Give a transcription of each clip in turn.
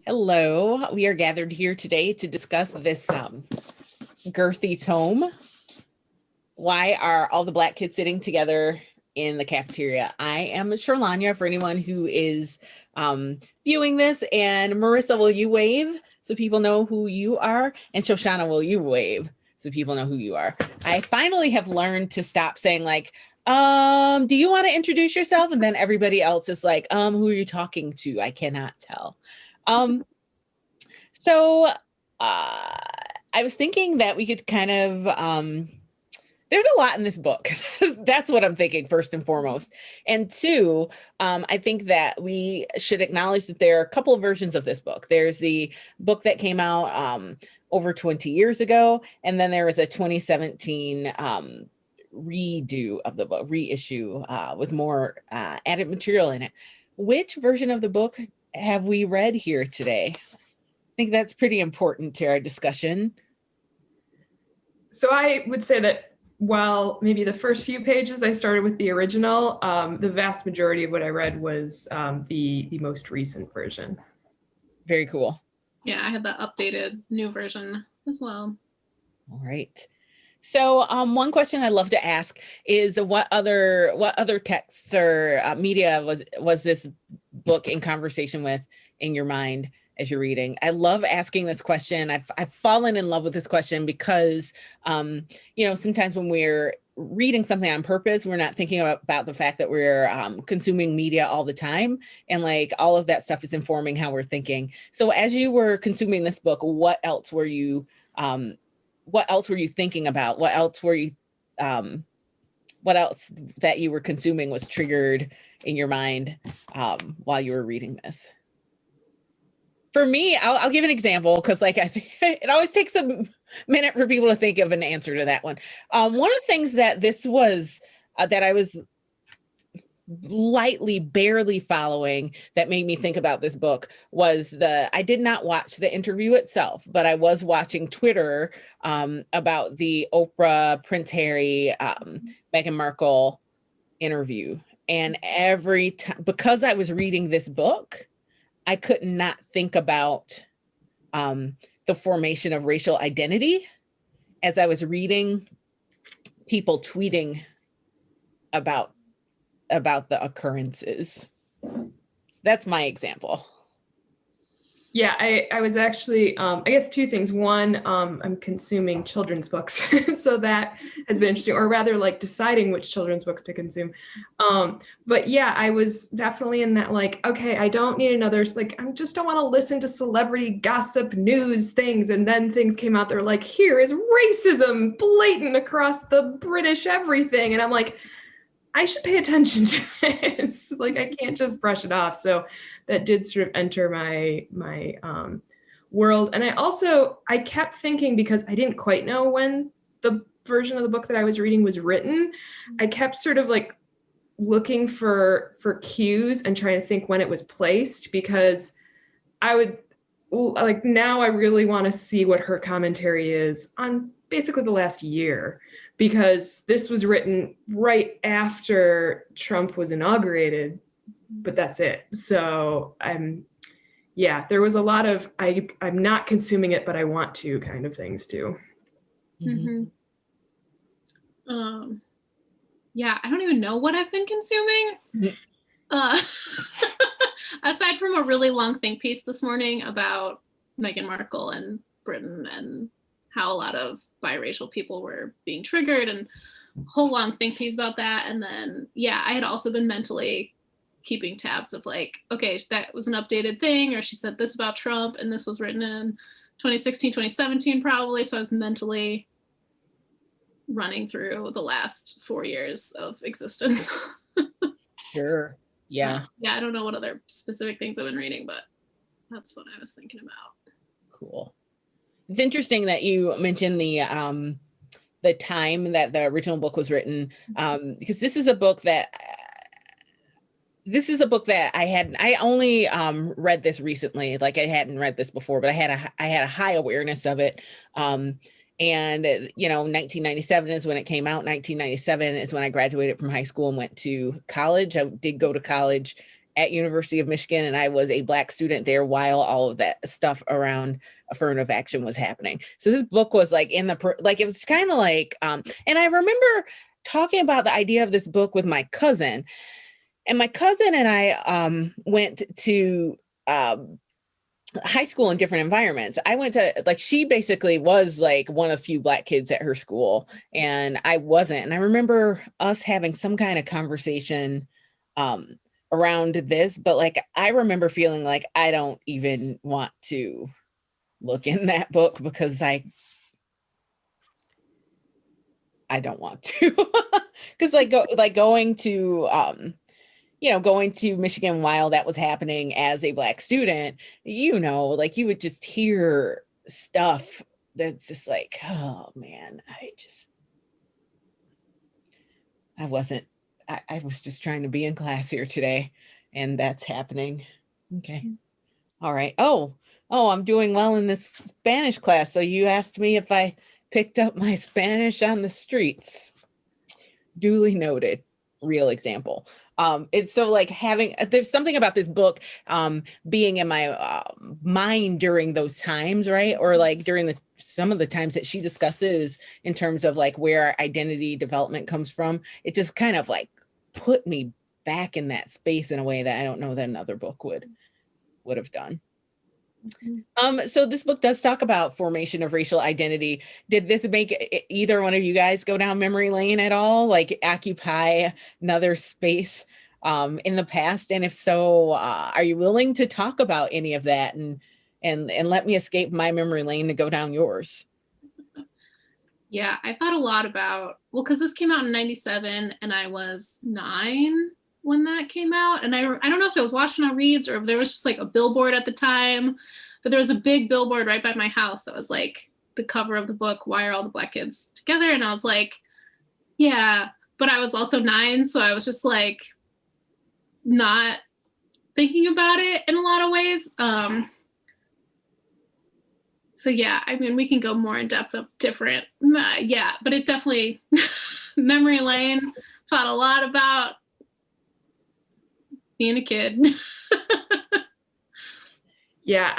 Hello, we are gathered here today to discuss this girthy tome. Why are all the Black kids sitting together in the cafeteria? I am Sherlanya for anyone who is viewing this, and Marissa, will you wave so people know who you are? And Shoshana, will you wave so people know who you are? I finally have learned to stop saying like, do you want to introduce yourself? And then everybody else is like, who are you talking to? I cannot tell. So I was thinking that we could kind of, there's a lot in this book. That's what I'm thinking, first and foremost. And two, I think that we should acknowledge that there are a couple of versions of this book. There's the book that came out over 20 years ago, and then there was a 2017 redo of the book, reissue with more added material in it. Which version of the book have we read here today? I think that's pretty important to our discussion. So I would say that while maybe the first few pages I started with the original, the vast majority of what I read was the most recent version. Very cool. Yeah, I had the updated new version as well. All right. So one question I love to ask is what other texts or media was this book in conversation with in your mind as you're reading? I love asking this question. I've fallen in love with this question because, sometimes when we're reading something on purpose, we're not thinking about the fact that we're consuming media all the time. And like all of that stuff is informing how we're thinking. So as you were consuming this book, what else were you thinking about? What else that you were consuming was triggered in your mind while you were reading this? For me, I'll give an example because I think it always takes a minute for people to think of an answer to that one. One of the things that this was that I was lightly, barely following that made me think about this book was I did not watch the interview itself, but I was watching Twitter about the Oprah, Prince Harry, Meghan Markle interview. And every time, because I was reading this book, I could not think about the formation of racial identity as I was reading people tweeting about the occurrences. That's my example. Yeah, I was actually, I guess two things. One, I'm consuming children's books. So that has been interesting, or rather like deciding which children's books to consume. But yeah, I was definitely in that okay, I don't need another, I just don't want to listen to celebrity gossip news things. And then things came out, they're like, here is racism blatant across the British everything. And I'm like, I should pay attention to this. I can't just brush it off. So that did sort of enter my world. And I kept thinking, because I didn't quite know when the version of the book that I was reading was written, I kept sort of looking for cues and trying to think when it was placed, because I would now I really want to see what her commentary is on basically the last year, because this was written right after Trump was inaugurated, but that's it. So there was a lot of I'm not consuming it, but I want to kind of things too. Mm-hmm. Yeah, I don't even know what I've been consuming. Aside from a really long think piece this morning about Meghan Markle and Britain and how a lot of biracial people were being triggered, and a whole long think piece about that. And then, I had also been mentally keeping tabs of okay, that was an updated thing, or she said this about Trump, and this was written in 2016, 2017 probably. So I was mentally running through the last 4 years of existence. Sure. Yeah. Yeah, I don't know what other specific things I've been reading, but that's what I was thinking about. Cool. It's interesting that you mentioned the time that the original book was written, because this is a book that I only read this recently. I hadn't read this before, but I had a high awareness of it. And 1997 is when it came out. 1997 is when I graduated from high school and went to college. I did go to college at University of Michigan, and I was a Black student there while all of that stuff around affirmative action was happening. So this book was like it was kind of like, and I remember talking about the idea of this book with my cousin, and my cousin and I went to high school in different environments. I went to, like, she basically was like one of few Black kids at her school, and I wasn't. And I remember us having some kind of conversation around this, but like, I remember feeling like I don't even want to look in that book because I don't want to, because going to Michigan while that was happening as a Black student, like you would just hear stuff that's just like, oh man, I was just trying to be in class here today, and that's happening. Okay. All right. Oh, I'm doing well in this Spanish class. So you asked me if I picked up my Spanish on the streets. Duly noted. Real example. It's so like there's something about this book being in my mind during those times, right? Or like during some of the times that she discusses in terms of like where our identity development comes from. It just kind of like put me back in that space in a way that I don't know that another book would have done. So this book does talk about formation of racial identity. Did this make either one of you guys go down memory lane at all, like occupy another space in the past? And if so, are you willing to talk about any of that and let me escape my memory lane to go down yours? Yeah, I thought a lot about, because this came out in 97 and I was 9 when that came out. And I don't know if it was watching on Reads or if there was just like a billboard at the time, but there was a big billboard right by my house that was like the cover of the book, Why Are All the Black Kids Together? And I was like, yeah, but I was also 9. So I was just like not thinking about it in a lot of ways. So yeah, I mean, we can go more in depth of different, yeah, but it definitely, memory lane, thought a lot about being a kid. Yeah,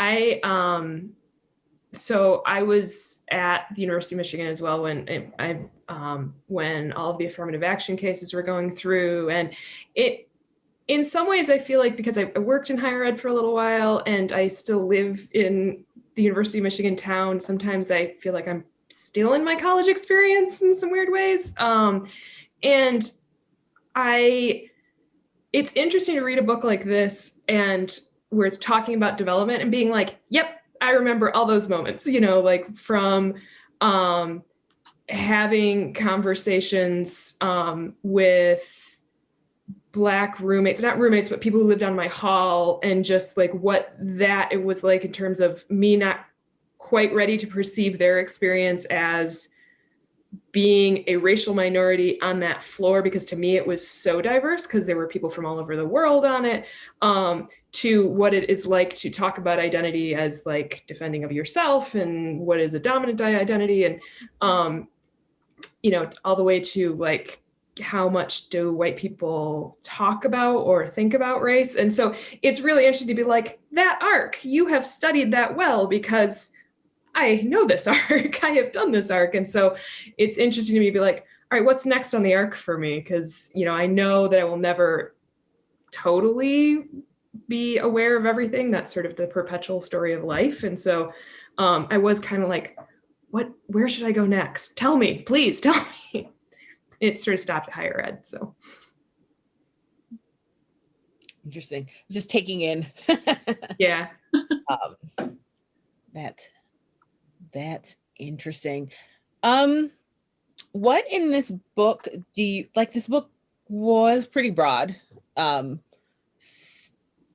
so I was at the University of Michigan as well when when all of the affirmative action cases were going through, and in some ways I feel like because I worked in higher ed for a little while and I still live in the University of Michigan town, sometimes I feel like I'm still in my college experience in some weird ways. And it's interesting to read a book like this and where it's talking about development and being like, yep, I remember all those moments, like from having conversations with Black roommates, not roommates, but people who lived on my hall, and just like what that it was like in terms of me not quite ready to perceive their experience as being a racial minority on that floor, because to me it was so diverse because there were people from all over the world on it, to what it is like to talk about identity as like defending of yourself and what is a dominant identity, and all the way to like how much do white people talk about or think about race. And so it's really interesting to be like, that arc, you have studied that well because I know this arc, I have done this arc. And so it's interesting to me to be like, all right, what's next on the arc for me? Because, I know that I will never totally be aware of everything. That's sort of the perpetual story of life. And so I was kind of like, where should I go next? Tell me, please tell me. It sort of stopped at higher ed, so. Interesting. Just taking in. Yeah. That's interesting. What in this book do you like? This book was pretty broad.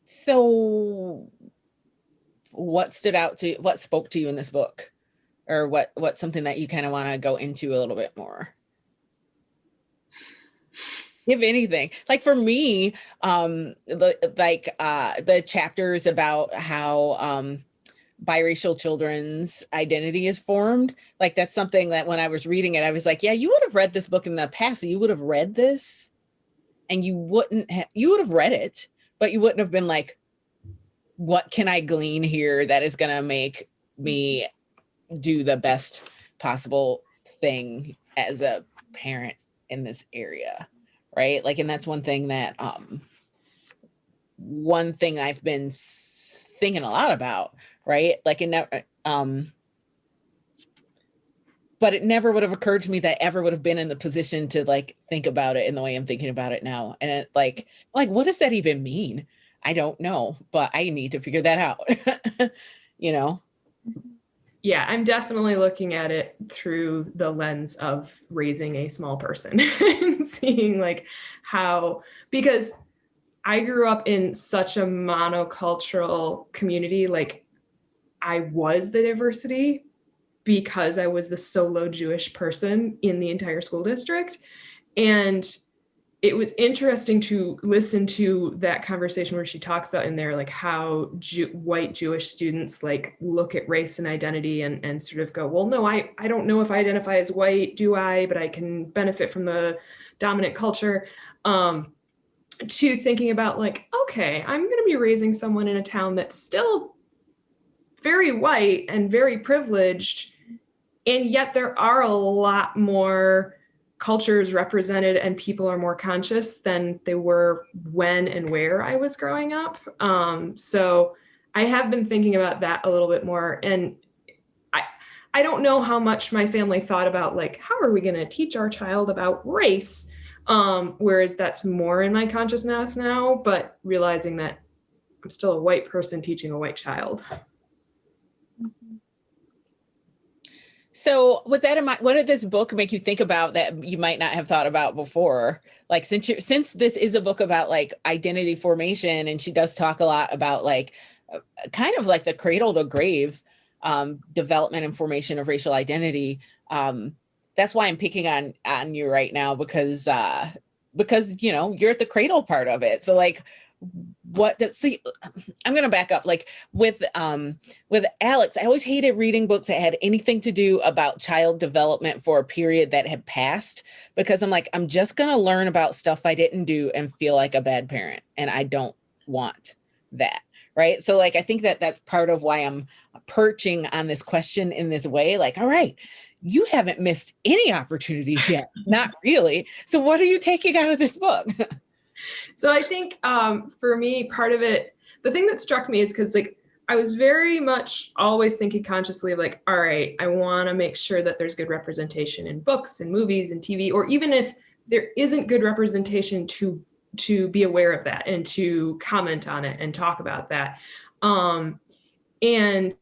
So what spoke to you in this book? Or what's something that you kind of want to go into a little bit more? If anything, like for me, the chapters about how biracial children's identity is formed, like that's something that when I was reading it, I was like, yeah, you would have read this book in the past, so you would have read this and you would have read it, but you wouldn't have been like, what can I glean here that is going to make me do the best possible thing as a parent in this area, right? Like, and that's one thing that I've been thinking a lot about, right? Like, but it never would have occurred to me that I ever would have been in the position to like think about it in the way I'm thinking about it now. And it, like what does that even mean? I don't know, but I need to figure that out. You know? Yeah, I'm definitely looking at it through the lens of raising a small person and seeing like how, because I grew up in such a monocultural community, like I was the diversity because I was the solo Jewish person in the entire school district. And it was interesting to listen to that conversation where she talks about in there, like how white Jewish students like look at race and identity and sort of go, well, no, I don't know if I identify as white, do I? But I can benefit from the dominant culture. To thinking about like, okay, I'm going to be raising someone in a town that's still very white and very privileged. And yet there are a lot more cultures represented and people are more conscious than they were when and where I was growing up. So I have been thinking about that a little bit more. And I don't know how much my family thought about like, how are we going to teach our child about race? Whereas that's more in my consciousness now, but realizing that I'm still a white person teaching a white child. So with that in mind, what did this book make you think about that you might not have thought about before? Like, since this is a book about like identity formation, and she does talk a lot about like kind of like the cradle to grave development and formation of racial identity. That's why I'm picking on you right now, because you know, you're at the cradle part of it. So like, see, I'm going to back up. Like with Alex, I always hated reading books that had anything to do about child development for a period that had passed, because I'm like, I'm just going to learn about stuff I didn't do and feel like a bad parent. And I don't want that. Right. So like, I think that that's part of why I'm perching on this question in this way. Like, all right, you haven't missed any opportunities yet. Not really. So what are you taking out of this book? So I think for me, part of it, the thing that struck me is because like I was very much always thinking consciously of like, all right, I want to make sure that there's good representation in books and movies and TV, or even if there isn't good representation, to be aware of that and to comment on it and talk about that. And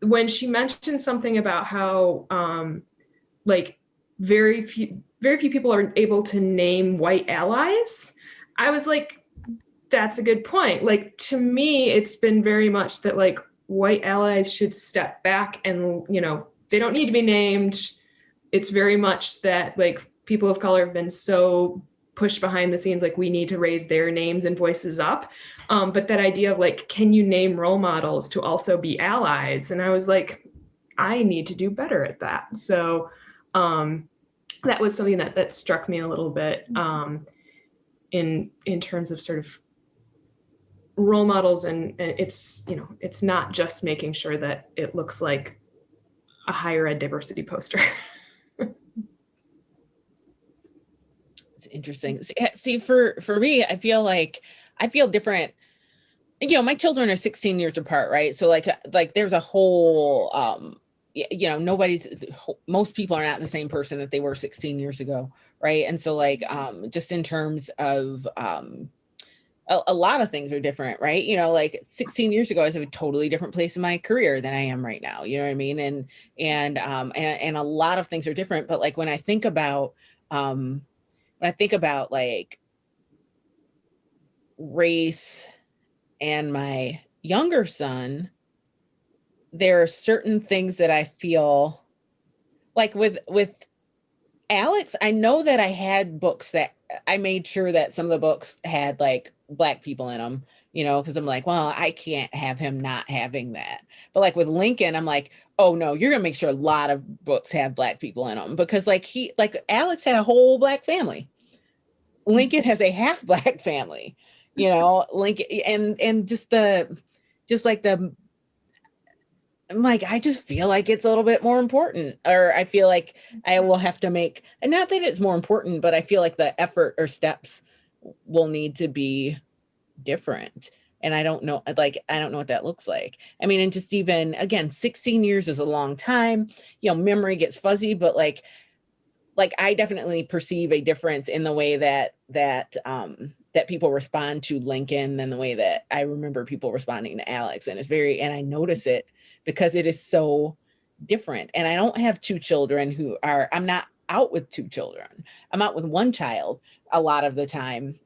when she mentioned something about how like very few people are able to name white allies, I was like, that's a good point. Like, to me, it's been very much that like white allies should step back and, you know, they don't need to be named. It's very much that like people of color have been so pushed behind the scenes, like we need to raise their names and voices up. But that idea of like, can you name role models to also be allies? And I was like, I need to do better at that. So that was something that struck me a little bit in terms of sort of role models, and it's, you know, it's not just making sure that it looks like a higher ed diversity poster. It's interesting. See, for me, I feel different. You know, my children are 16 years apart, right? So like there's a whole you know, most people are not the same person that they were 16 years ago, right? And so like just in terms of a lot of things are different, right? You know, like 16 years ago I was in a totally different place in my career than I am right now, you know what I mean? And a lot of things are different. But like when I think about like race and my younger son, there are certain things that I feel like with Alex, I know that I had books that I made sure that some of the books had like Black people in them, you know, because I'm like, well, I can't have him not having that. But like with Lincoln, I'm like, oh no, you're gonna make sure a lot of books have Black people in them, because like Alex had a whole Black family. Lincoln has a half Black family, you know, Lincoln, and just like the, I'm like, I just feel like it's a little bit more important, or I feel like I will have to make, and not that it's more important, but I feel like the effort or steps will need to be different. And I don't know, like, I don't know what that looks like. I mean, and just even, again, 16 years is a long time, you know, memory gets fuzzy, but like I definitely perceive a difference in the way that people respond to Lincoln than the way that I remember people responding to Alex. And and I notice it because it is so different. And I don't have two children I'm not out with two children. I'm out with one child a lot of the time.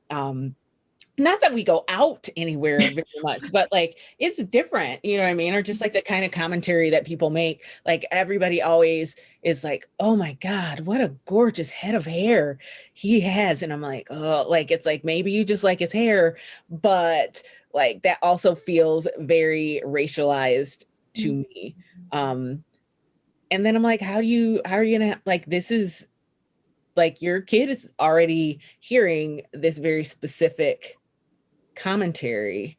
Not that we go out anywhere very much, but like it's different, you know what I mean? Or just like the kind of commentary that people make, like everybody always is like, oh my God, what a gorgeous head of hair he has. And I'm like, oh, like, it's like, maybe you just like his hair, but like that also feels very racialized to me. And then I'm like, how are you gonna, like, this is like, your kid is already hearing this very specific commentary.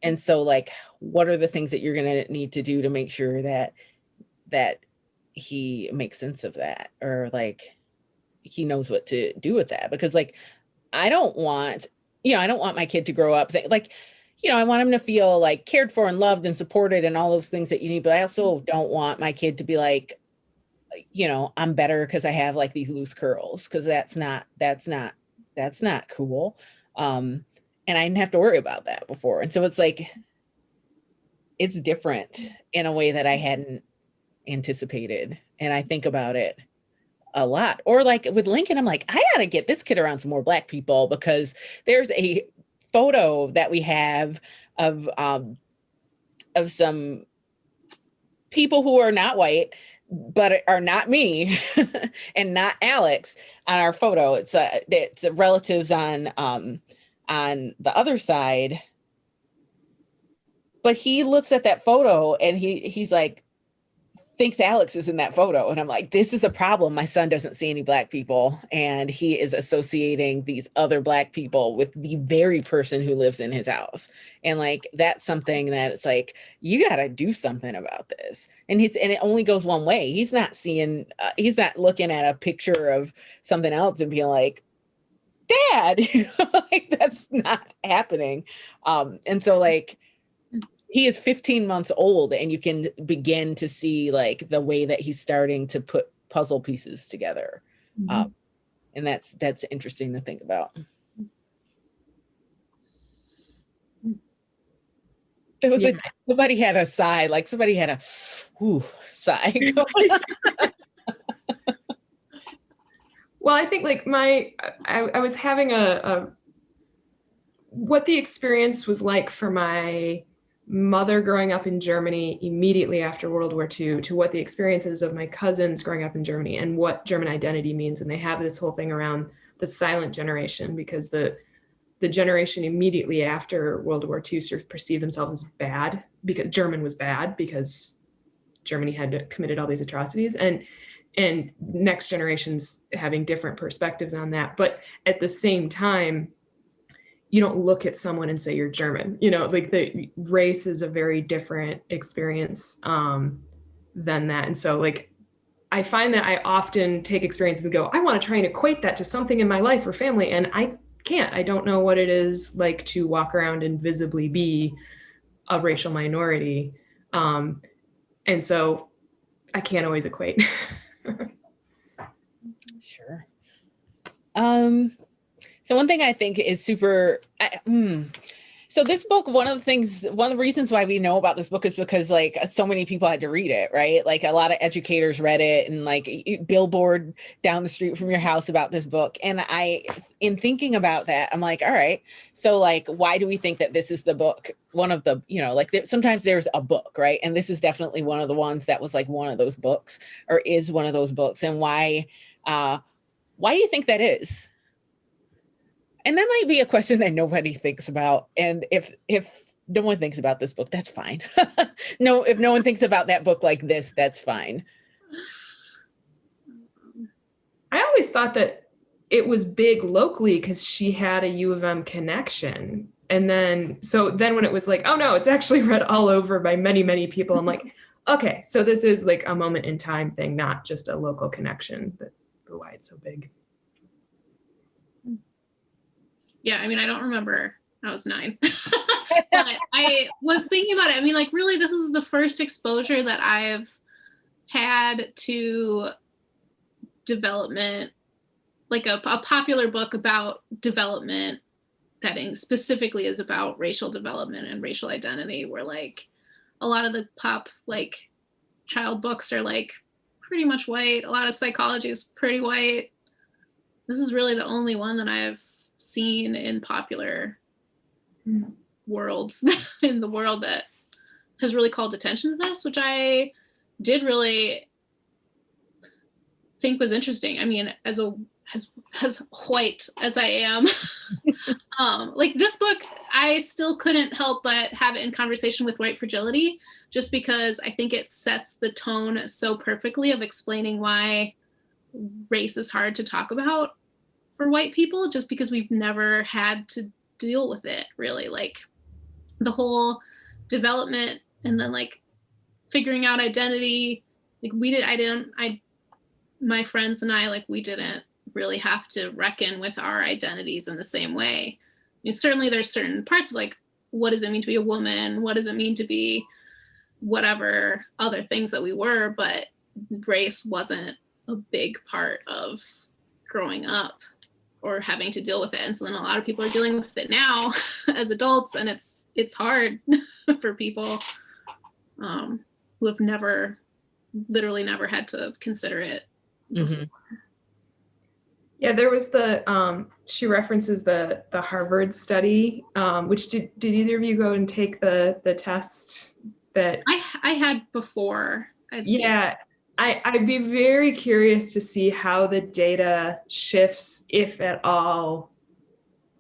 And so like, what are the things that you're going to need to do to make sure that he makes sense of that, or like he knows what to do with that? Because like, I don't want my kid to grow up like, you know, I want him to feel like cared for and loved and supported and all those things that you need. But I also don't want my kid to be like, you know, I'm better because I have like these loose curls, because that's not cool. And I didn't have to worry about that before. And so it's like, it's different in a way that I hadn't anticipated. And I think about it a lot. Or like with Lincoln, I'm like, I gotta get this kid around some more Black people, because there's a photo that we have of some people who are not white, but are not me and not Alex on our photo. It's relatives on the other side. But he looks at that photo and he's like, thinks Alex is in that photo. And I'm like, this is a problem. My son doesn't see any Black people, and he is associating these other Black people with the very person who lives in his house. And like, that's something that it's like, you got to do something about this. And it only goes one way. He's not he's not looking at a picture of something else and being like, Dad, you know, like, that's not happening. And so like, he is 15 months old, and you can begin to see like the way that he's starting to put puzzle pieces together. And that's interesting to think about. It was somebody had a sigh, like somebody had a sigh going on. Well, I think like I was having what the experience was like for my mother growing up in Germany immediately after World War II, to what the experiences of my cousins growing up in Germany and what German identity means. And they have this whole thing around the silent generation, because the generation immediately after World War II sort of perceived themselves as bad, because German was bad, because Germany had committed all these atrocities, and next generations having different perspectives on that. But at the same time, you don't look at someone and say you're German, you know, like the race is a very different experience than that. And so like, I find that I often take experiences and go, I want to try and equate that to something in my life or family. And I can't. I don't know what it is like to walk around and visibly be a racial minority. And so I can't always equate. Sure. So one thing I think is super, so this book, one of the reasons why we know about this book is because like so many people had to read it, right? Like a lot of educators read it, and like billboard down the street from your house about this book. And in thinking about that, I'm like, all right, so like, why do we think that this is the book? One of the, you know, like sometimes there's a book, right? And this is definitely one of the ones that was like one of those books, or is one of those books. And why do you think that is? And that might be a question that nobody thinks about. And if no one thinks about this book, that's fine. No, if no one thinks about that book like this, that's fine. I always thought that it was big locally because she had a U of M connection. And then when it was like, oh no, it's actually read all over by many, many people, I'm like, okay, so this is like a moment in time thing, not just a local connection for why it's so big. Yeah, I mean, I don't remember. I was 9. But I was thinking about it. I mean, like, really, this is the first exposure that I've had to development, like a popular book about development that specifically is about racial development and racial identity, where like a lot of the pop like child books are like pretty much white. A lot of psychology is pretty white. This is really the only one that I've seen in popular worlds in the world that has really called attention to this, which I did really think was interesting. I mean, as white as I am, like this book, I still couldn't help but have it in conversation with white fragility, just because I think it sets the tone so perfectly of explaining why race is hard to talk about for white people, just because we've never had to deal with it really. Like the whole development and then like figuring out identity, like my friends and I, like, we didn't really have to reckon with our identities in the same way. I mean, certainly there's certain parts of like, what does it mean to be a woman? What does it mean to be whatever other things that we were? But race wasn't a big part of growing up or having to deal with it. And so then a lot of people are dealing with it now as adults, and it's hard for people who have literally never had to consider it. Mm-hmm. Yeah, there was she references the Harvard study, which did either of you go and take the test that I had before? I'd be very curious to see how the data shifts, if at all,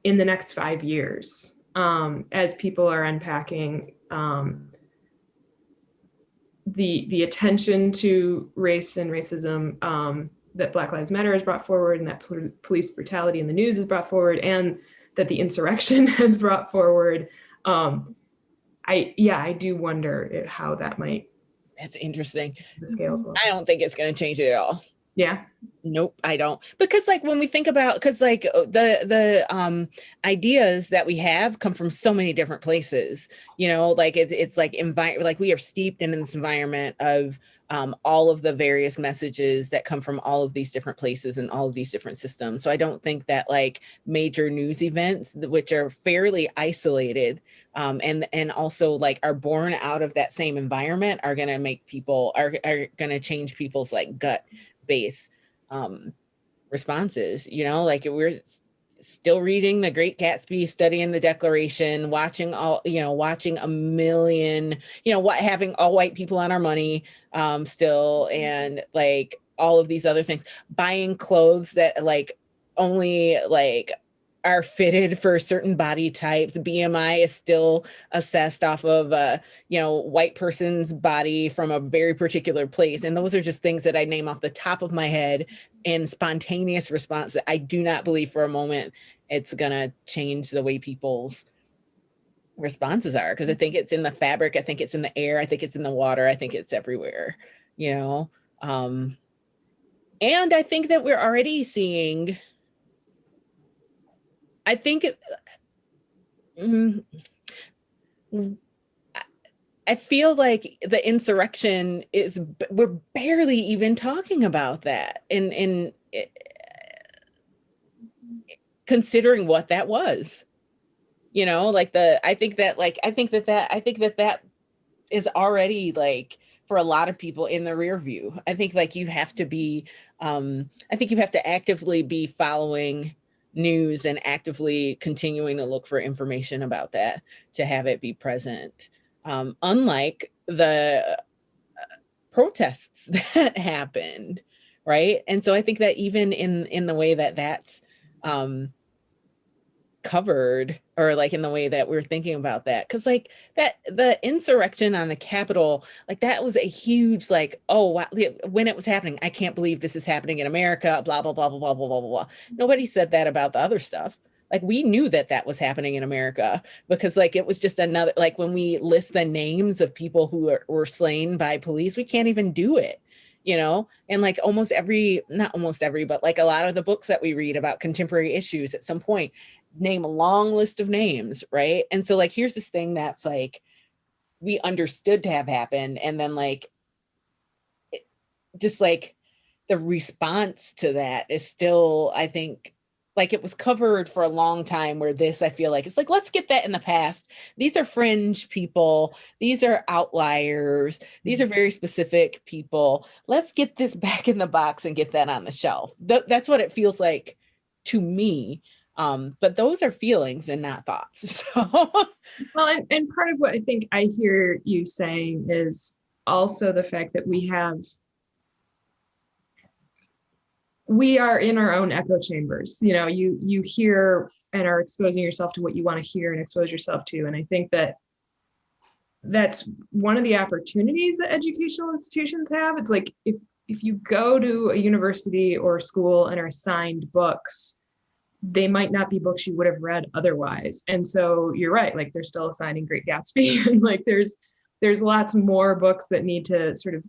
in the next 5 years, as people are unpacking the attention to race and racism that Black Lives Matter has brought forward, and that police brutality in the news has brought forward, and that the insurrection has brought forward. I do wonder how that might. That's interesting. The scales. I don't think it's going to change it at all. Yeah. Nope, I don't. Because like when we think about, because like the ideas that we have come from so many different places, you know, like it's like like we are steeped in this environment of all of the various messages that come from all of these different places and all of these different systems. So I don't think that like major news events, which are fairly isolated and also like are born out of that same environment, are going to make people are going to change people's like gut base responses. You know, like we're still reading The Great Gatsby, studying the Declaration, watching a million, having all white people on our money still, and like all of these other things, buying clothes that like only like are fitted for certain body types. BMI is still assessed off of white person's body from a very particular place. And those are just things that I name off the top of my head in spontaneous response that I do not believe for a moment it's gonna change the way people's responses are. Because I think it's in the fabric, I think it's in the air, I think it's in the water, I think it's everywhere, and I think that we're already seeing, I think I feel like the insurrection we're barely even talking about that in considering what that was, I think that is already like for a lot of people in the rear view. I think like you have to be, I think you have to actively be following news and actively continuing to look for information about that to have it be present. Unlike the protests that happened, right? And so I think that even in the way that that's covered, or like in the way that we're thinking about that. Cause like that, the insurrection on the Capitol, like that was a huge, like, oh, wow, when it was happening, I can't believe this is happening in America, blah, blah, blah, blah, blah, blah, blah, blah. Nobody said that about the other stuff. Like we knew that that was happening in America, because like it was just another, like when we list the names of people who were slain by police, we can't even do it, you know? And like almost every, not almost every, but like a lot of the books that we read about contemporary issues at some point name a long list of names, right? And so like here's this thing that's like we understood to have happened, and then like just like the response to that is still, I think, like it was covered for a long time, where this, I feel like it's like, let's get that in the past. These are fringe people. These are outliers. These are very specific people. Let's get this back in the box and get that on the shelf. That's what it feels like to me. But those are feelings and not thoughts. So. Well, and part of what I think I hear you saying is also the fact that we are in our own echo chambers. You know, you hear and are exposing yourself to what you want to hear and expose yourself to. And I think that that's one of the opportunities that educational institutions have. It's like if you go to a university or a school and are assigned books, they might not be books you would have read otherwise. And so you're right, like they're still assigning Great Gatsby, and like there's lots more books that need to sort of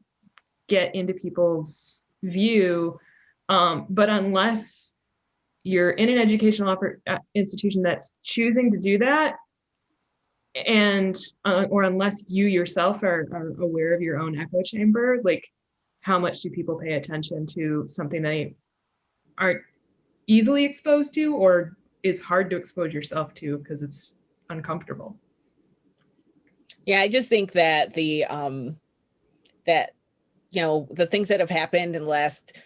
get into people's view. But unless you're in an educational institution that's choosing to do that, and or unless you yourself are aware of your own echo chamber, like how much do people pay attention to something they aren't easily exposed to, or is hard to expose yourself to because it's uncomfortable? Yeah, I just think that the that, you know, the things that have happened in the last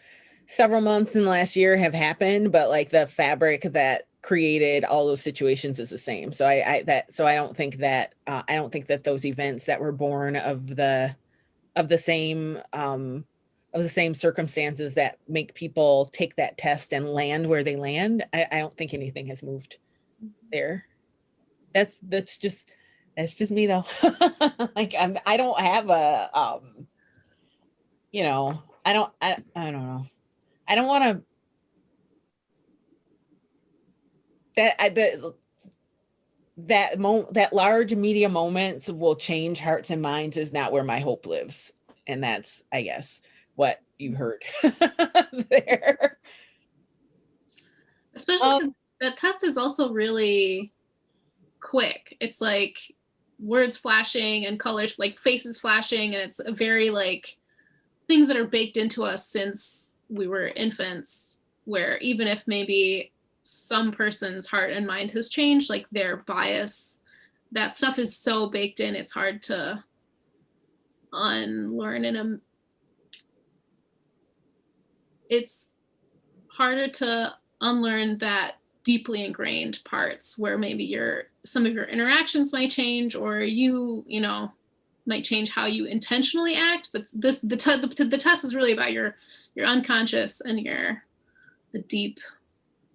several months in the last year have happened, but like the fabric that created all those situations is the same. So I don't think that those events that were born of the same circumstances that make people take that test and land where they land, I don't think anything has moved there. That's just me though. Like I don't have a you know, I don't know. I don't want to that large media moments will change hearts and minds is not where my hope lives. And that's, I guess, what you heard there. Especially because the test is also really quick. It's like words flashing and colors, like faces flashing, and it's a very like things that are baked into us since we were infants, where even if maybe some person's heart and mind has changed, like their bias, that stuff is so baked in, it's hard to unlearn. It's harder to unlearn that deeply ingrained parts where maybe some of your interactions might change, or you know, might change how you intentionally act. But the test is really about your unconscious and the deep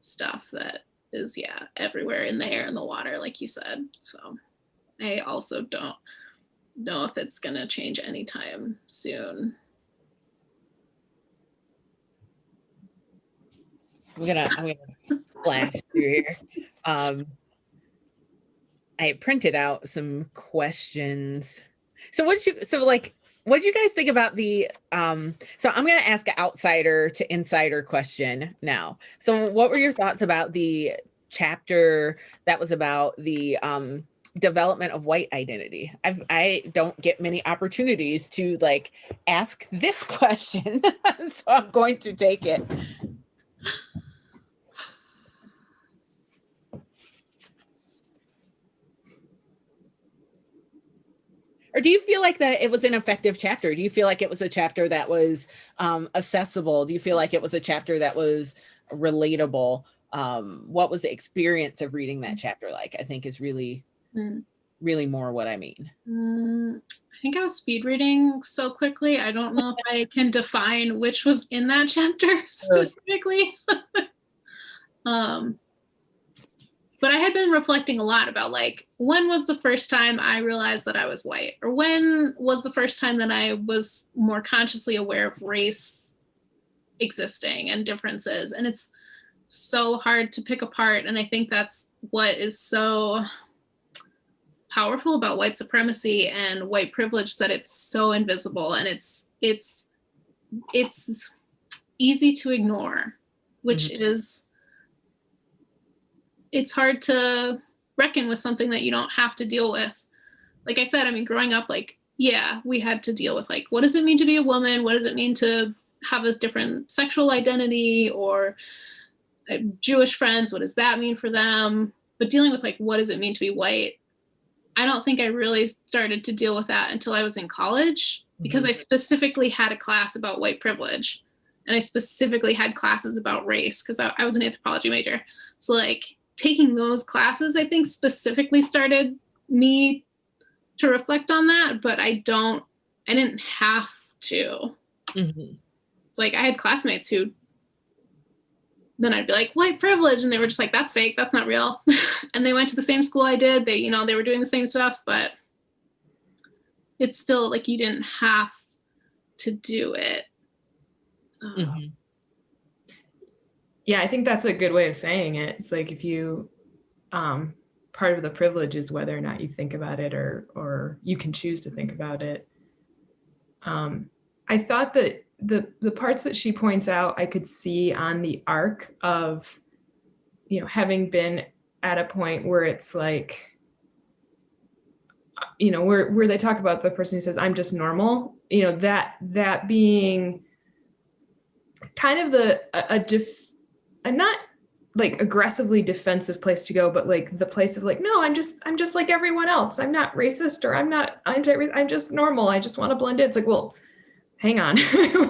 stuff that is everywhere in the air and the water, like you said. So I also don't know if it's gonna change anytime soon. I'm gonna flash through here. I printed out some questions. So what did you guys think about the so I'm going to ask an outsider to insider question now. So what were your thoughts about the chapter that was about the development of white identity? I don't get many opportunities to like ask this question, so I'm going to take it. Or do you feel like that it was an effective chapter? Do you feel like it was a chapter that was accessible? Do you feel like it was a chapter that was relatable? What was the experience of reading that chapter like? I think is really more what I mean. I think I was speed reading so quickly. I don't know if I can define which was in that chapter specifically. But but I had been reflecting a lot about like, when was the first time I realized that I was white? Or when was the first time that I was more consciously aware of race existing and differences? And it's so hard to pick apart. And I think that's what is so powerful about white supremacy and white privilege, that it's so invisible and it's easy to ignore, which is, it's hard to reckon with something that you don't have to deal with. Like I said, I mean, growing up, like, yeah, we had to deal with like, what does it mean to be a woman? What does it mean to have a different sexual identity? Or Jewish friends, what does that mean for them? But dealing with like, what does it mean to be white? I don't think I really started to deal with that until I was in college, because I specifically had a class about white privilege, and I specifically had classes about race because I was an anthropology major. So like taking those classes, I think specifically started me to reflect on that, but I didn't have to. It's like I had classmates who, then I'd be like, white privilege, and they were just like, that's fake, that's not real. And they went to the same school I did. They, they were doing the same stuff, but it's still like you didn't have to do it. Yeah, I think that's a good way of saying it. It's like if you, part of the privilege is whether or not you think about it, or you can choose to think about it. I thought that the parts that she points out, I could see on the arc of, having been at a point where it's like, where they talk about the person who says, I'm just normal, that being kind of a not like aggressively defensive place to go, but like the place of like, no, I'm just like everyone else. I'm not racist, or I'm not I'm just normal. I just want to blend in. It's like, well, hang on,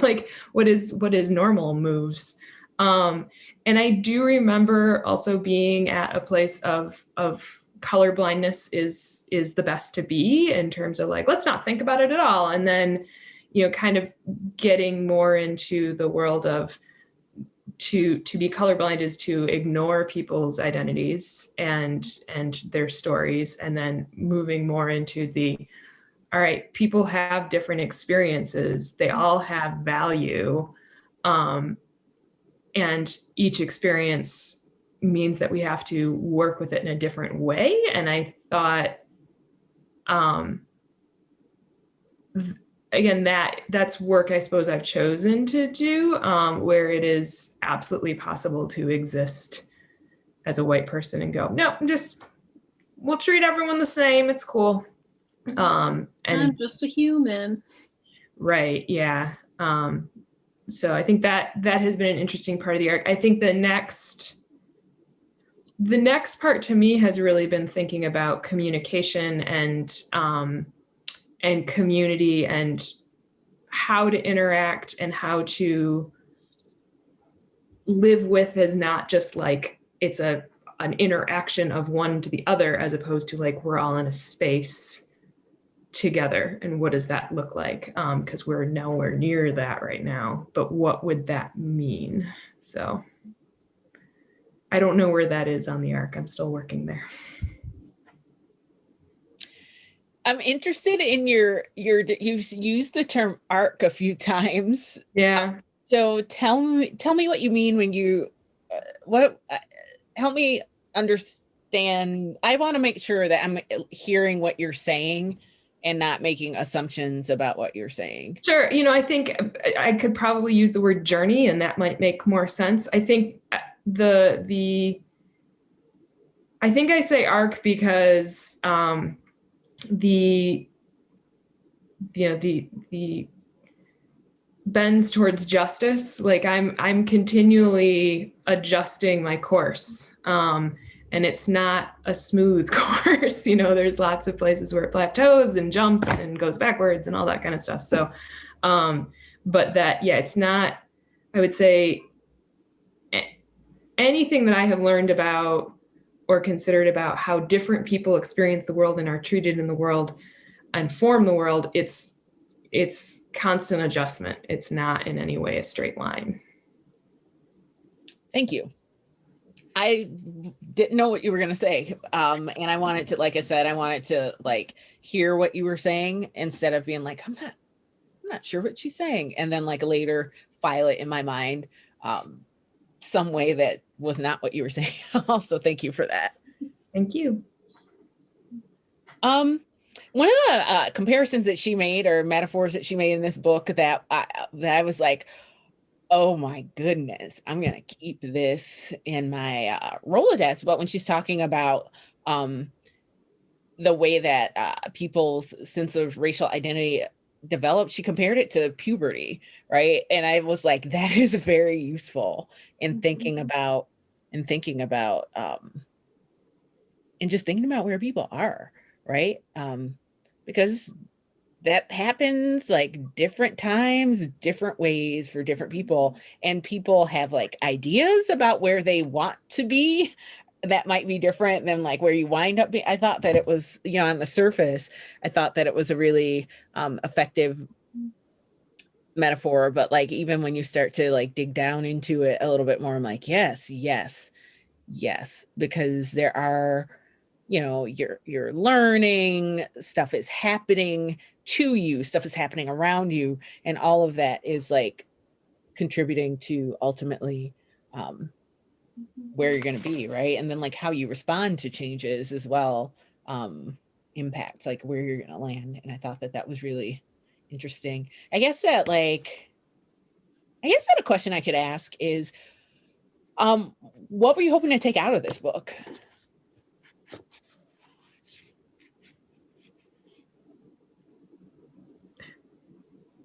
like what is normal moves. And I do remember also being at a place of color blindness is the best to be, in terms of like, let's not think about it at all. And then, kind of getting more into the world of to be colorblind is to ignore people's identities and their stories, and then moving more into the, all right, people have different experiences. They all have value. And each experience means that we have to work with it in a different way. And I thought, again, that's work I suppose I've chosen to do, where it is absolutely possible to exist as a white person and go, no, we'll treat everyone the same. It's cool. And I'm just a human. Right. Yeah. So I think that has been an interesting part of the arc. I think the next part to me has really been thinking about communication and community, and how to interact and how to live with as not just like it's an interaction of one to the other, as opposed to like we're all in a space together, and what does that look like, because we're nowhere near that right now, but what would that mean? So I don't know where that is on the arc. I'm still working there. I'm interested in you've used the term arc a few times. Yeah. So tell me what you mean when you help me understand. I want to make sure that I'm hearing what you're saying and not making assumptions about what you're saying. Sure. I think I could probably use the word journey, and that might make more sense. I think I think I say arc because the bends towards justice. Like I'm continually adjusting my course. And it's not a smooth course. There's lots of places where it plateaus and jumps and goes backwards and all that kind of stuff. So, but that, yeah, it's not, I would say anything that I have learned about or considered about how different people experience the world and are treated in the world and form the world, it's constant adjustment. It's not in any way a straight line. Thank you. I didn't know what you were going to say. And I wanted to, like I said, I wanted to like hear what you were saying instead of being like, I'm not sure what she's saying. And then like later file it in my mind some way that was not what you were saying. Also, thank you for that. Thank you. One of the comparisons that she made, or metaphors that she made in this book, that I was like, oh my goodness, I'm gonna keep this in my Rolodex. But when she's talking about the way that people's sense of racial identity developed, she compared it to puberty, right? And I was like, that is very useful in thinking about and just thinking about where people are, right? Because that happens like different times, different ways for different people, and people have like ideas about where they want to be that might be different than like where you wind up being. I thought that it was, you know, on the surface, I thought that it was a really effective metaphor, but like even when you start to like dig down into it a little bit more, I'm like, yes, because there are, you know, you're learning, stuff is happening to you, stuff is happening around you, and all of that is like contributing to ultimately where you're going to be, right? And then like how you respond to changes as well impacts like where you're going to land. And I thought that that was really interesting. I guess that a question I could ask is what were you hoping to take out of this book?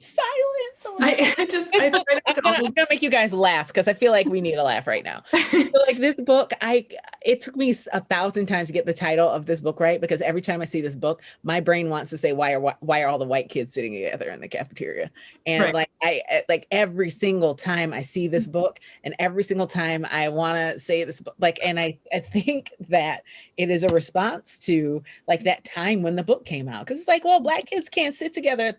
Silence. I'm gonna make you guys laugh because I feel like we need a laugh right now. So like this book, it took me 1,000 times to get the title of this book right, because every time I see this book, my brain wants to say, why are all the white kids sitting together in the cafeteria? And right. like every single time I see this book, and every single time I want to say this book, like, and I think that it is a response to like that time when the book came out, because it's like, well, Black kids can't sit together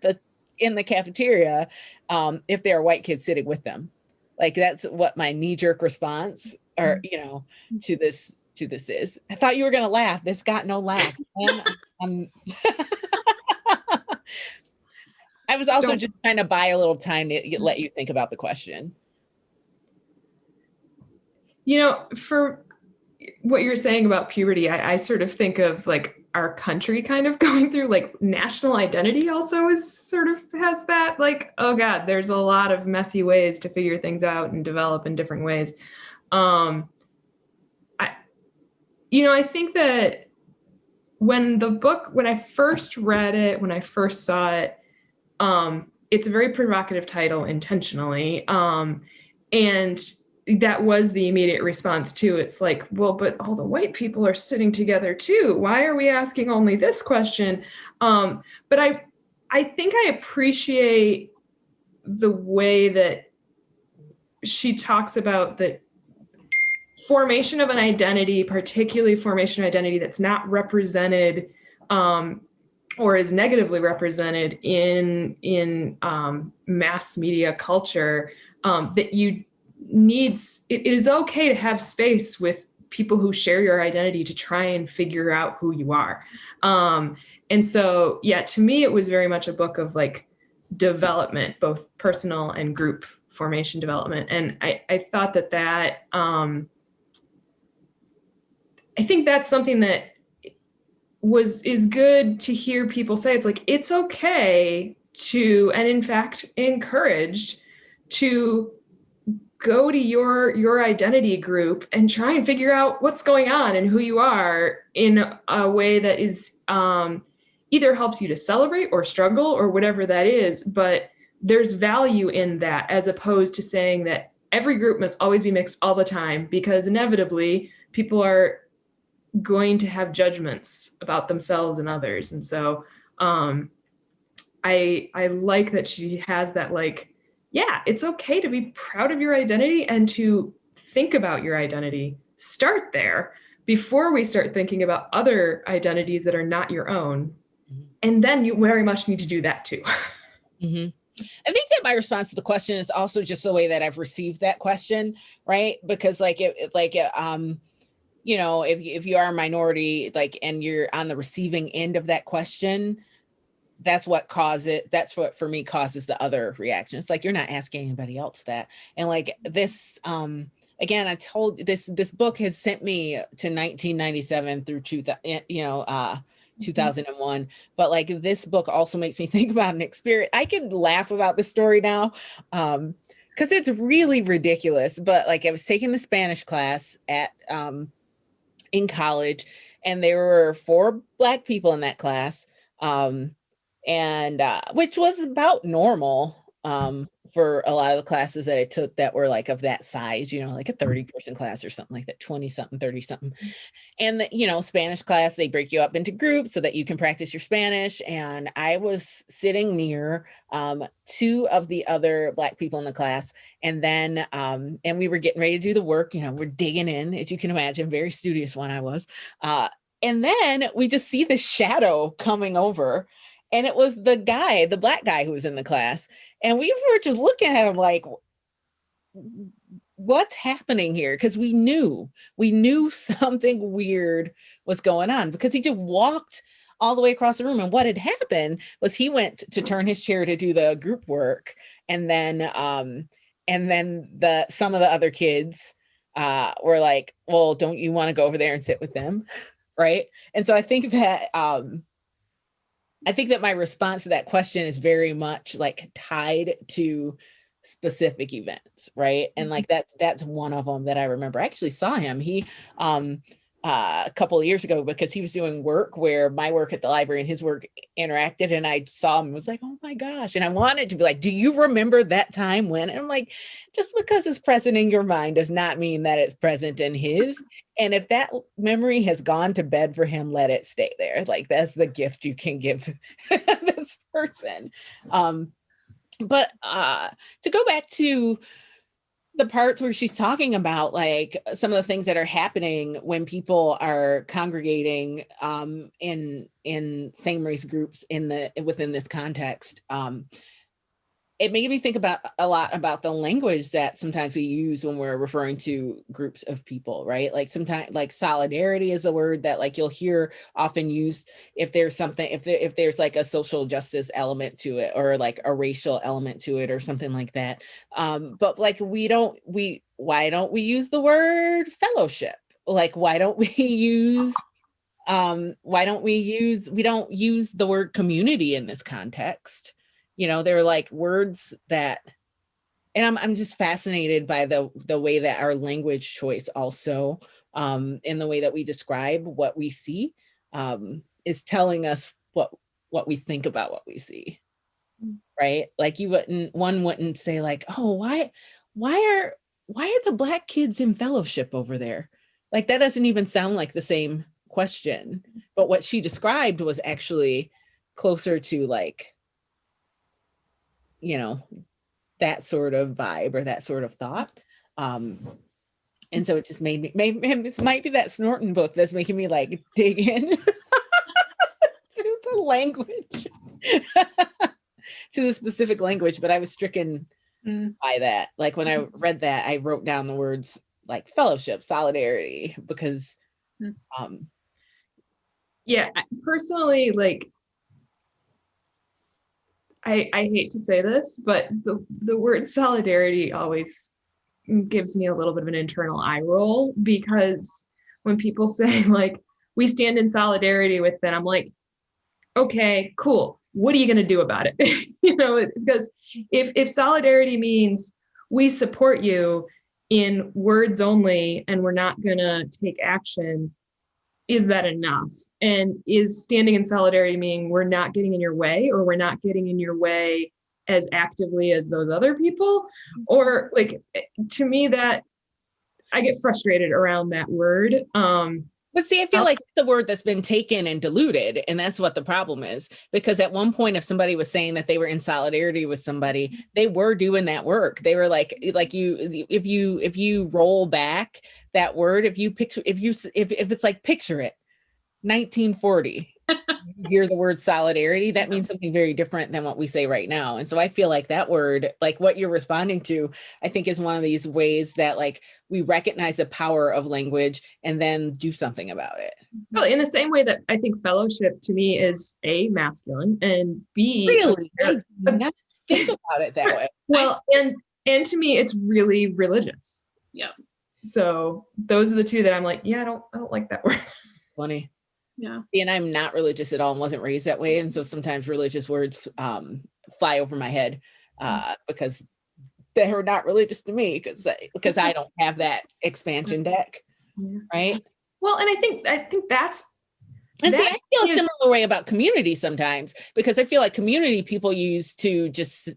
in the cafeteria if there are white kids sitting with them. Like that's what my knee-jerk response, or you know, to this is. I thought you were gonna laugh. This got no laugh. I was also just trying to buy a little time to let you think about the question. You know, for what you're saying about puberty, I sort of think of like our country kind of going through like national identity also is sort of has that like, oh God, there's a lot of messy ways to figure things out and develop in different ways. I think that when I first read it, when I first saw it, it's a very provocative title intentionally. And that was the immediate response too. It's like, well, but all the white people are sitting together too. Why are we asking only this question? But I think I appreciate the way that she talks about the formation of an identity, particularly formation of identity that's not represented or is negatively represented in mass media culture, that it is okay to have space with people who share your identity to try and figure out who you are. And so, yeah, to me, it was very much a book of like development, both personal and group formation development. And I thought that I think that's something that is good to hear people say. It's like, it's okay to, and in fact, encouraged to go to your identity group and try and figure out what's going on and who you are in a way that is either helps you to celebrate or struggle or whatever that is. But there's value in that, as opposed to saying that every group must always be mixed all the time, because inevitably people are going to have judgments about themselves and others. And so I like that she has that, like, yeah, it's okay to be proud of your identity and to think about your identity. Start there before we start thinking about other identities that are not your own. Mm-hmm. And then you very much need to do that too. Mm-hmm. I think that that my response to the question is also just the way that I've received that question, right? Because like you know, if you are a minority, like, and you're on the receiving end of that question, that's what for me causes the other reaction. It's like, you're not asking anybody else that. And like this, again, I told this book has sent me to 1997 through 2001. But like, this book also makes me think about an experience. I can laugh about the story now, because it's really ridiculous. But like, I was taking the Spanish class in college, and there were 4 Black people in that class. And which was about normal for a lot of the classes that I took that were like of that size, you know, like a 30-person class or something like that, 20 something, 30 something. And the, you know, Spanish class, they break you up into groups so that you can practice your Spanish. And I was sitting near 2 of the other Black people in the class. And then and we were getting ready to do the work, you know, we're digging in, as you can imagine, very studious one I was. And then we just see this shadow coming over. And it was the guy, the Black guy who was in the class. And we were just looking at him like, what's happening here? Because we knew something weird was going on, because he just walked all the way across the room. And what had happened was he went to turn his chair to do the group work. And then some of the other kids were like, well, don't you want to go over there and sit with them? Right. And so I think that my response to that question is very much like tied to specific events, right? And like that's one of them that I remember. I actually saw him. He a couple of years ago, because he was doing work where my work at the library and his work interacted, and I saw him and was like, oh my gosh. And I wanted to be like, do you remember that time when? And I'm like, just because it's present in your mind does not mean that it's present in his. And if that memory has gone to bed for him, let it stay there. Like, that's the gift you can give this person. But to go back to the parts where she's talking about like some of the things that are happening when people are congregating in same race groups within this context, it made me think about a lot about the language that sometimes we use when we're referring to groups of people, right? Like sometimes, like solidarity is a word that like you'll hear often used if there's something, if there's like a social justice element to it, or like a racial element to it, or something like that. But like why don't we use the word fellowship? Like we don't use the word community in this context. You know, they're like words that, and I'm just fascinated by the way that our language choice also, in the way that we describe what we see, is telling us what we think about what we see, right? Like one wouldn't say like, oh, why are the Black kids in fellowship over there? Like, that doesn't even sound like the same question. But what she described was actually closer to like, you know, that sort of vibe or that sort of thought. And so it just made me, it might be that Snorton book that's making me like dig in to the language, to the specific language. But I was stricken by that. Like when I read that, I wrote down the words like fellowship, solidarity, because yeah, personally, like, I hate to say this, but the word solidarity always gives me a little bit of an internal eye roll, because when people say like, we stand in solidarity with them, I'm like, okay, cool. What are you going to do about it? You know, because if solidarity means we support you in words only and we're not going to take action, is that enough? And is standing in solidarity meaning we're not getting in your way, or we're not getting in your way as actively as those other people? Or like, to me, that I get frustrated around that word. But see, I feel like it's a word that's been taken and diluted, and that's what the problem is. Because at one point, if somebody was saying that they were in solidarity with somebody, they were doing that work. They were like if you roll back that word, if it's like, picture it, 1940, hear the word solidarity, that means something very different than what we say right now. And so I feel like that word, like what you're responding to, I think is one of these ways that like we recognize the power of language and then do something about it. Well, in the same way that I think fellowship to me is A, masculine, and B, Really? I do not think about it that way. Well, and to me, it's really religious. Yeah. So those are the two that I'm like, yeah, I don't like that word. It's funny. Yeah. And I'm not religious at all and wasn't raised that way. And so sometimes religious words fly over my head because they're not religious to me because I don't have that expansion deck. Right. Well, and I think that's, and see, I feel a similar way about community sometimes, because I feel like community people use to just,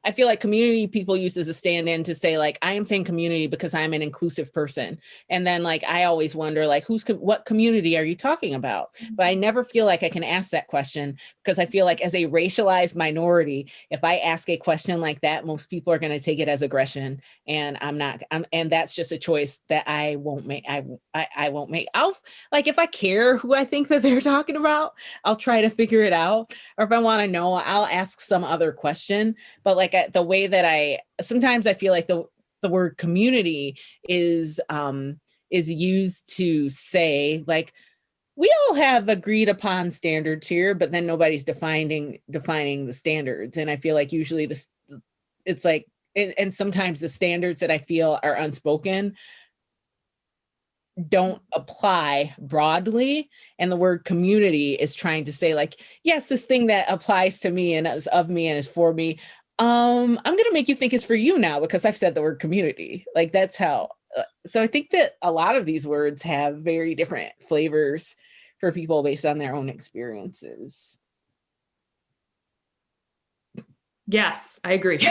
I feel like community people use as a stand-in to say like, I am saying community because I'm an inclusive person. And then like, I always wonder like, what community are you talking about? But I never feel like I can ask that question because I feel like as a racialized minority, if I ask a question like that, most people are going to take it as aggression. And and that's just a choice that I won't make. I won't make. I'll like, if I care who I think that they're talking about, I'll try to figure it out. Or if I want to know, I'll ask some other question. But like the way that sometimes I feel like the word community is used to say like, we all have agreed upon standards here, but then nobody's defining the standards. And I feel like usually it's like, and sometimes the standards that I feel are unspoken don't apply broadly. And the word community is trying to say like, yes, this thing that applies to me and is of me and is for me, I'm going to make you think it's for you now because I've said the word community. Like that's how, so I think that a lot of these words have very different flavors for people based on their own experiences. Yes, I agree.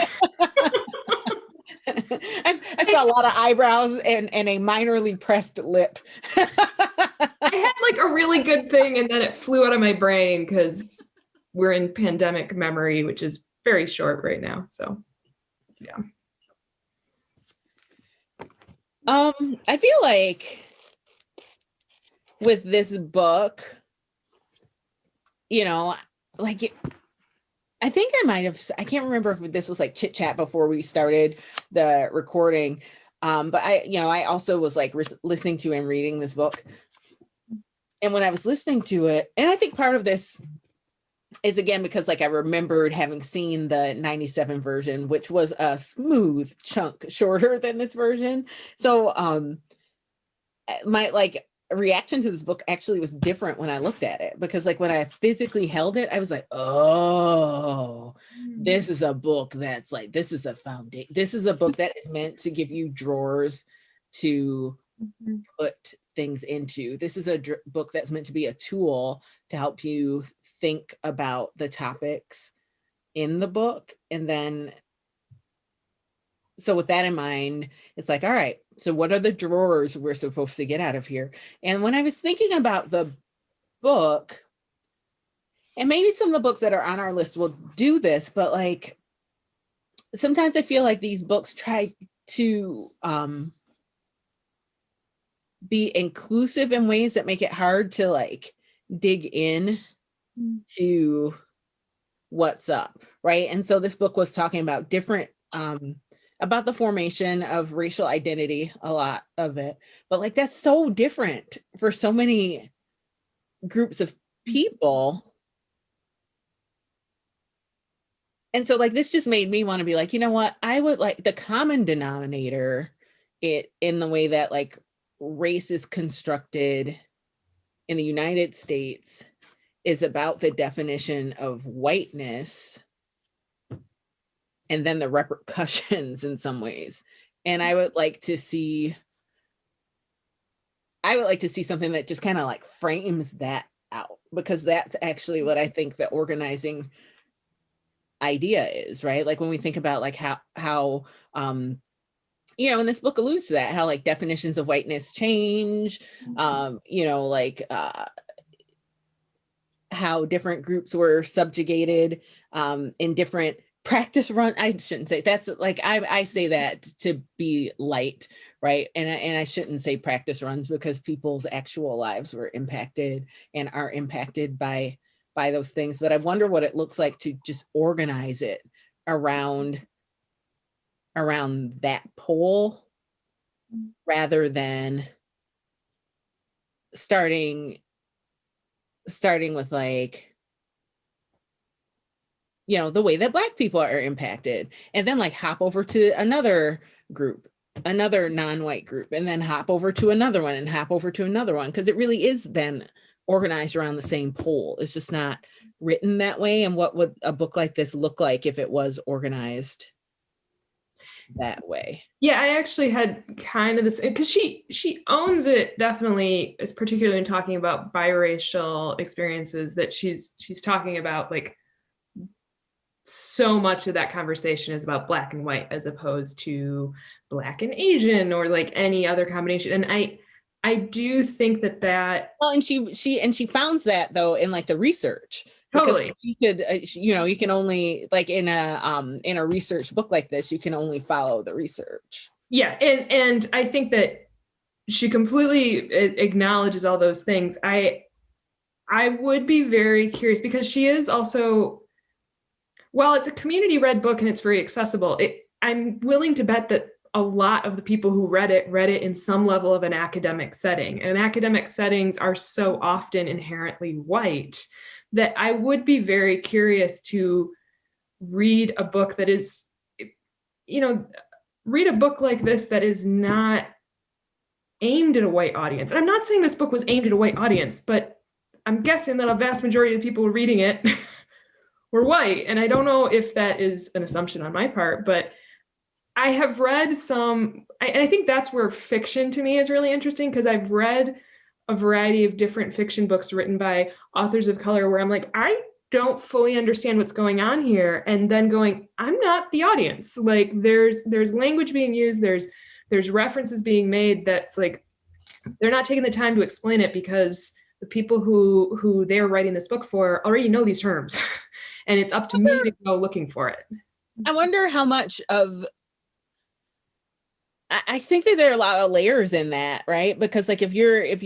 I saw a lot of eyebrows and a minorly pressed lip. I had like a really good thing and then it flew out of my brain because we're in pandemic memory, which is very short right now. So yeah. I feel like with this book, you know, like I think I can't remember if this was like chit chat before we started the recording. But I also was like listening to and reading this book. And when I was listening to it, and I think part of this is again, because like I remembered having seen the 97 version, which was a smooth chunk shorter than this version. So my like reaction to this book actually was different when I looked at it, because like when I physically held it, I was like, oh, this is a book that's like, this is a foundation. This is a book that is meant to give you drawers to put things into. This is a book that's meant to be a tool to help you think about the topics in the book. And then, so with that in mind, it's like, all right, so what are the drawers we're supposed to get out of here? And when I was thinking about the book, and maybe some of the books that are on our list will do this, but like, sometimes I feel like these books try to be inclusive in ways that make it hard to like dig in to what's up, right? And so this book was talking about different about the formation of racial identity, a lot of it, but like that's so different for so many groups of people. And so like this just made me want to be like, you know what, I would like the common denominator it in the way that like race is constructed in the United States is about the definition of whiteness and then the repercussions in some ways. And I would like to see something that just kind of like frames that out, because that's actually what I think the organizing idea is, right? Like when we think about like how and this book alludes to that, how like definitions of whiteness change, how different groups were subjugated in different practice run. I shouldn't say that's like, I say that to be light, right? And I shouldn't say practice runs, because people's actual lives were impacted and are impacted by those things. But I wonder what it looks like to just organize it around that pole, rather than starting with like, you know, the way that Black people are impacted, and then like hop over to another group, another non-white group, and then hop over to another one and hop over to another one, because it really is then organized around the same pole. It's just not written that way. And what would a book like this look like if it was organized that way? Yeah, I actually had kind of this, because she owns it definitely, is particularly in talking about biracial experiences, that she's talking about like so much of that conversation is about Black and white as opposed to Black and Asian or like any other combination. And I do think that well, and she founds that though in like the research. Totally. Because you could, you know, you can only like in a research book like this, you can only follow the research. Yeah, and I think that she completely acknowledges all those things. I would be very curious, because she is also, while it's a community read book and it's very accessible, I'm willing to bet that a lot of the people who read it in some level of an academic setting. And academic settings are so often inherently white that I would be very curious to read a book that is, you know, read a book like this that is not aimed at a white audience. And I'm not saying this book was aimed at a white audience, but I'm guessing that a vast majority of the people reading it were white. And I don't know if that is an assumption on my part, but I have read some, and I think that's where fiction to me is really interesting, because I've read a variety of different fiction books written by authors of color where I'm like, I don't fully understand what's going on here. And then going, I'm not the audience. Like there's language being used, there's references being made that's like, they're not taking the time to explain it, because the people who they're writing this book for already know these terms. And it's up to me to go looking for it. I wonder how much of, I think that there are a lot of layers in that, right? Because like if you're a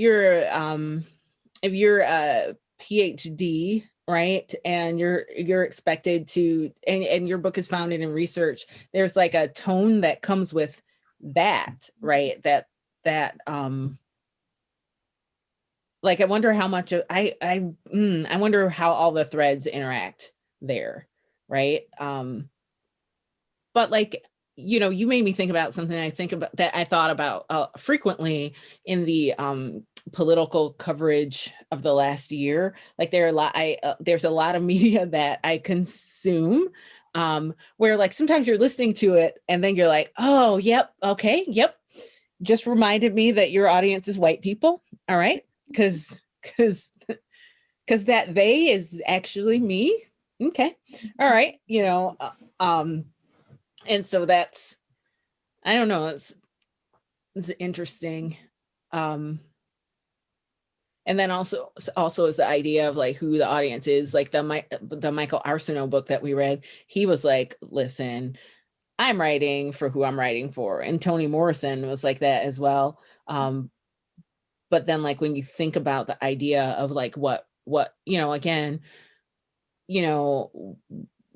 PhD, right, and you're expected to, and your book is founded in research, there's like a tone that comes with that, right? That like I wonder how much of, I wonder how all the threads interact there, right? But like, you know, you made me think about something I thought about frequently in the political coverage of the last year. Like there's a lot of media that I consume where like sometimes you're listening to it and then you're like, oh, yep, okay, yep. Just reminded me that your audience is white people. All right. Because that they is actually me. Okay. All right. You know, and so that's, I don't know, it's interesting. And then also is the idea of like who the audience is. Like the Michael Arsenault book that we read, he was like, listen, I'm writing for who I'm writing for. And Toni Morrison was like that as well. But then like when you think about the idea of like what, you know, again, you know,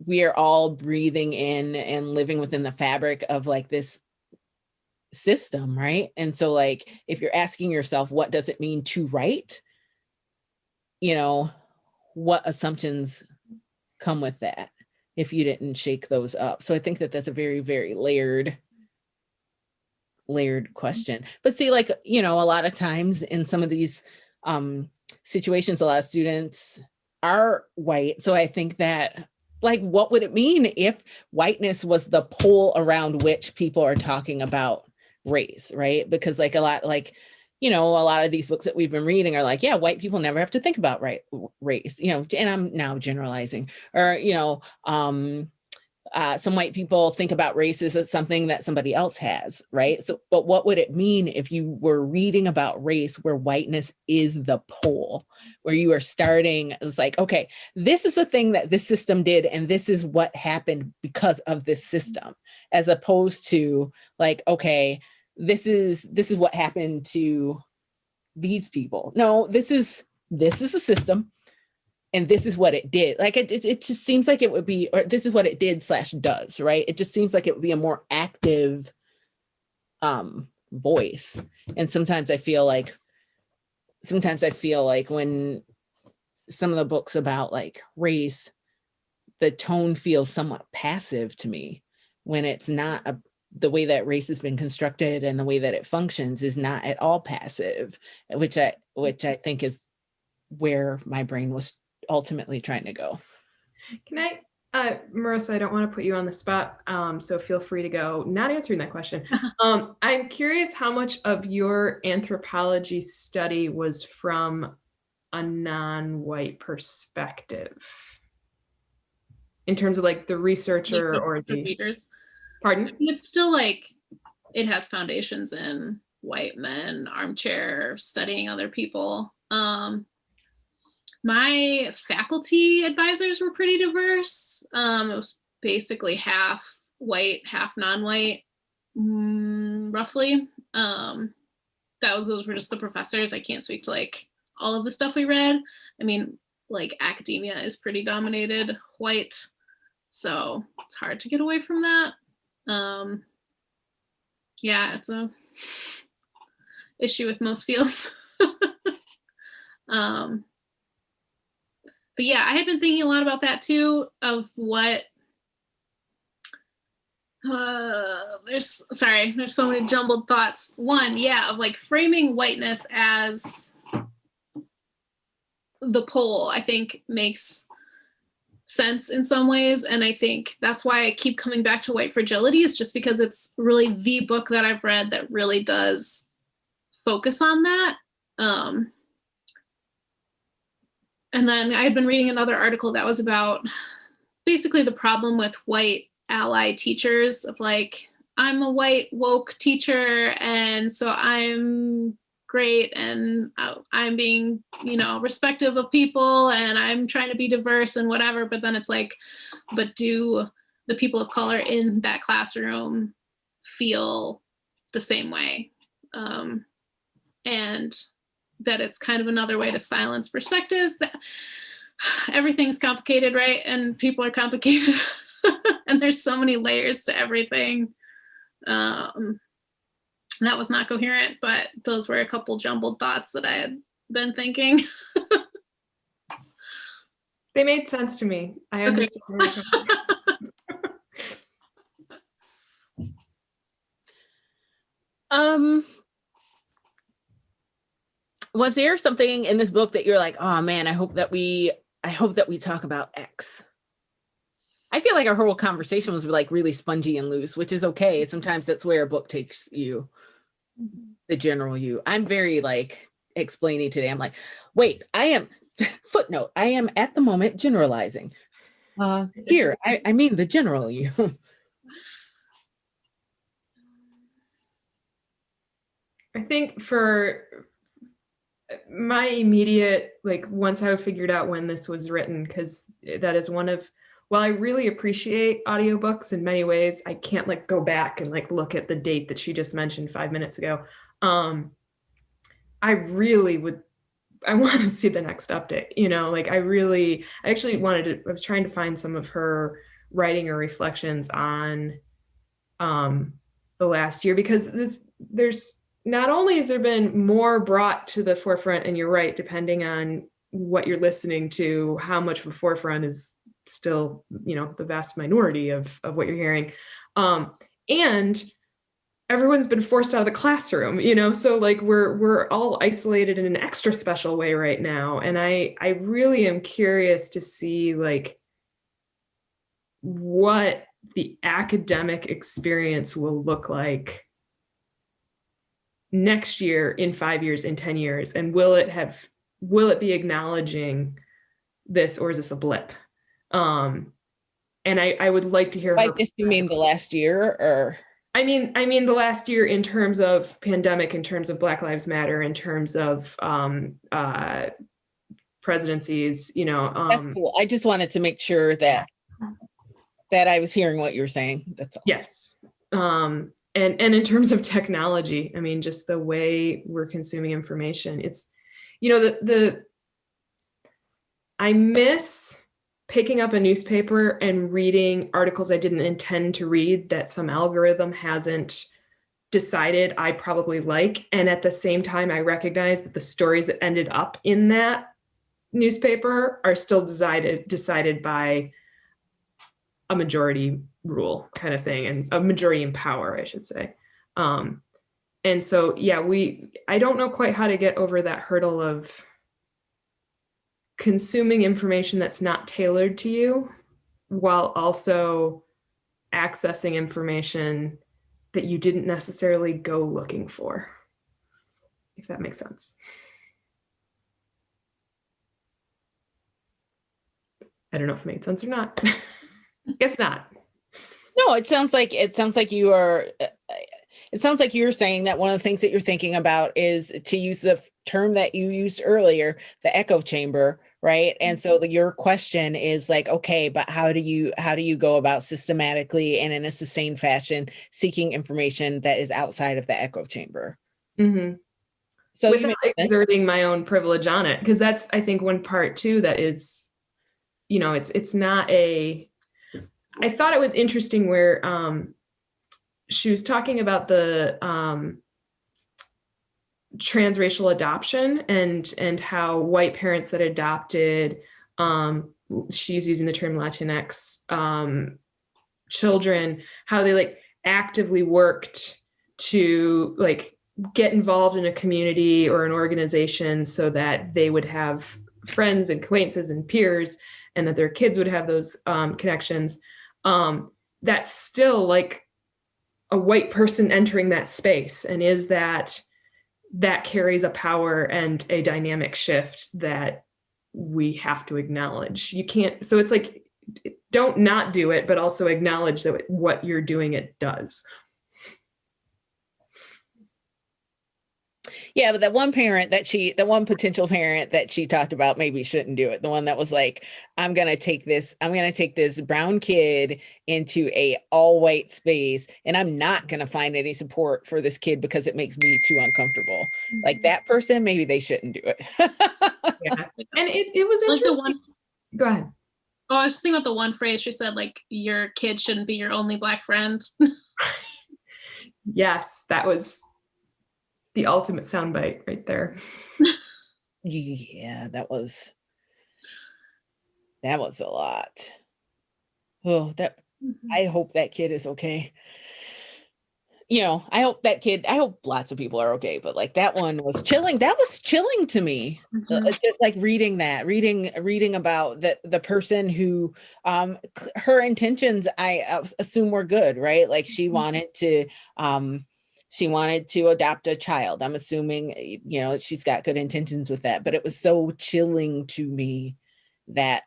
we are all breathing in and living within the fabric of like this system, right? And so like if you're asking yourself, what does it mean to write, you know, what assumptions come with that if you didn't shake those up? So I think that that's a very, very layered question. But see, like, you know, a lot of times in some of these situations, a lot of students are white. So I think that like, what would it mean if whiteness was the pole around which people are talking about race, right? Because like a lot of these books that we've been reading are like, yeah, white people never have to think about race, you know, and I'm now generalizing, or, you know, some white people think about race as something that somebody else has, right? So, but what would it mean if you were reading about race where whiteness is the pole, where you are starting, it's like, okay, this is a thing that this system did, and this is what happened because of this system, as opposed to like, okay, this is what happened to these people. No, this is a system, and this is what it did. Like it just seems like it would be, or this is what it did / does, right? It just seems like it would be a more active voice. And sometimes I feel like when some of the books about like race, the tone feels somewhat passive to me, when it's not the way that race has been constructed and the way that it functions is not at all passive, which I think is where my brain was ultimately trying to go. Can I, Marissa, I don't want to put you on the spot, so feel free to go not answering that question. I'm curious how much of your anthropology study was from a non-white perspective, in terms of like the researcher or the readers. Pardon? It's still like, it has foundations in white men, armchair studying other people. My faculty advisors were pretty diverse. It was basically half white, half non-white, roughly. Those were just the professors. I can't speak to like all of the stuff we read. I mean, like academia is pretty dominated white, so it's hard to get away from that. Yeah, it's a issue with most fields. But yeah, I had been thinking a lot about that too, of what there's so many jumbled thoughts. One, yeah, of like framing whiteness as the pole, I think makes sense in some ways. And I think that's why I keep coming back to White Fragility, is just because it's really the book that I've read that really does focus on that. And then I had been reading another article that was about basically the problem with white ally teachers, of like, I'm a white woke teacher, and so I'm great, and I'm being, respective of people, and I'm trying to be diverse and whatever. But then it's like, but do the people of color in that classroom feel the same way? And that it's kind of another way to silence perspectives. That everything's complicated, right? And people are complicated. And there's so many layers to everything. That was not coherent, but those were a couple jumbled thoughts that I had been thinking. They made sense to me. I understand. Was there something in this book that you're like, oh man, I hope that we talk about X? I feel like our whole conversation was like really spongy and loose, which is okay. Sometimes that's where a book takes you, the general you. I'm very like explaining today. I'm like, wait, I am footnote. I am at the moment generalizing. Here, I mean the general you. I think for my immediate, like, once I figured out when this was written, because that is one of, while I really appreciate audiobooks in many ways, I can't like go back and like look at the date that she just mentioned 5 minutes ago. I want to see the next update, like I was trying to find some of her writing or reflections on the last year, because there's not only has there been more brought to the forefront, and you're right, depending on what you're listening to, how much of a forefront is still, the vast minority of what you're hearing. And everyone's been forced out of the classroom, so like we're all isolated in an extra special way right now. And I really am curious to see like what the academic experience will look like next year, in 5 years, in 10 years, and will it be acknowledging this, or is this a blip? And I would like to hear I her. guess you mean the last year, or? I mean the last year in terms of pandemic, in terms of Black Lives Matter, in terms of presidencies, you know. That's cool. I just wanted to make sure that I was hearing what you were saying. That's all. Yes. And in terms of technology, I mean, just the way we're consuming information, it's, you know, I miss picking up a newspaper and reading articles I didn't intend to read that some algorithm hasn't decided I probably like. And at the same time, I recognize that the stories that ended up in that newspaper are still decided by a majority rule kind of thing, and a majority in power, I should say. And so, yeah, I don't know quite how to get over that hurdle of consuming information that's not tailored to you while also accessing information that you didn't necessarily go looking for, if that makes sense. I don't know if it made sense or not. Guess not. No, it sounds like you are. It sounds like you're saying that one of the things that you're thinking about is, to use the term that you used earlier, the echo chamber, right? And so your question is like, okay, but how do you go about systematically and in a sustained fashion seeking information that is outside of the echo chamber? Mm-hmm. So without exerting my own privilege on it, because that's, I think, one part too that is, you know, it's not a. I thought it was interesting where she was talking about the transracial adoption and how white parents that adopted, she's using the term Latinx children, how they like actively worked to like get involved in a community or an organization so that they would have friends and acquaintances and peers, and that their kids would have those connections. That's still like a white person entering that space, and is that carries a power and a dynamic shift that we have to acknowledge. You can't, so it's like, don't not do it, but also acknowledge that what you're doing, it does. Yeah, but that one potential parent that she talked about maybe shouldn't do it. The one that was like, I'm going to take this brown kid into a all white space, and I'm not going to find any support for this kid because it makes me too uncomfortable. Mm-hmm. Like that person, maybe they shouldn't do it. Yeah. And it was interesting. Like Go ahead. Oh, I was just thinking about the one phrase she said, like, your kid shouldn't be your only Black friend. Yes, that was the ultimate soundbite right there. Yeah, that was a lot. Oh, I hope that kid is okay. You know, I hope lots of people are okay, but like that one was chilling. That was chilling to me. Mm-hmm. Just like reading about the person who, her intentions, I assume were good, right? Like she wanted to adopt a child. I'm assuming, you know, she's got good intentions with that, but it was so chilling to me that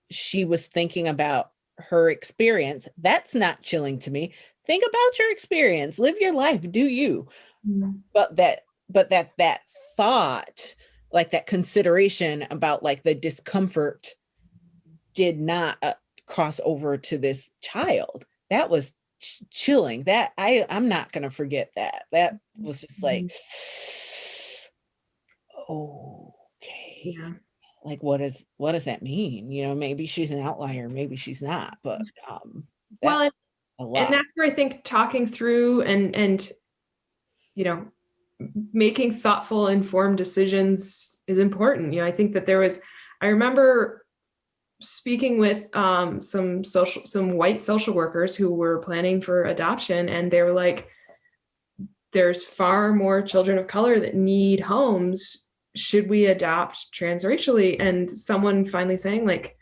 she was thinking about her experience. That's not chilling to me. Think about your experience, live your life, do you? Mm-hmm. But that thought, like that consideration about like the discomfort did not cross over to this child. That was chilling. That I'm not going to forget that. That was just like, okay. Yeah. Like, what does that mean? You know, maybe she's an outlier, maybe she's not, but well, and that's where I think talking through and you know, making thoughtful, informed decisions is important. You know, I think that I remember speaking with some white social workers who were planning for adoption, and they were like, there's far more children of color that need homes. Should we adopt transracially? And someone finally saying, like,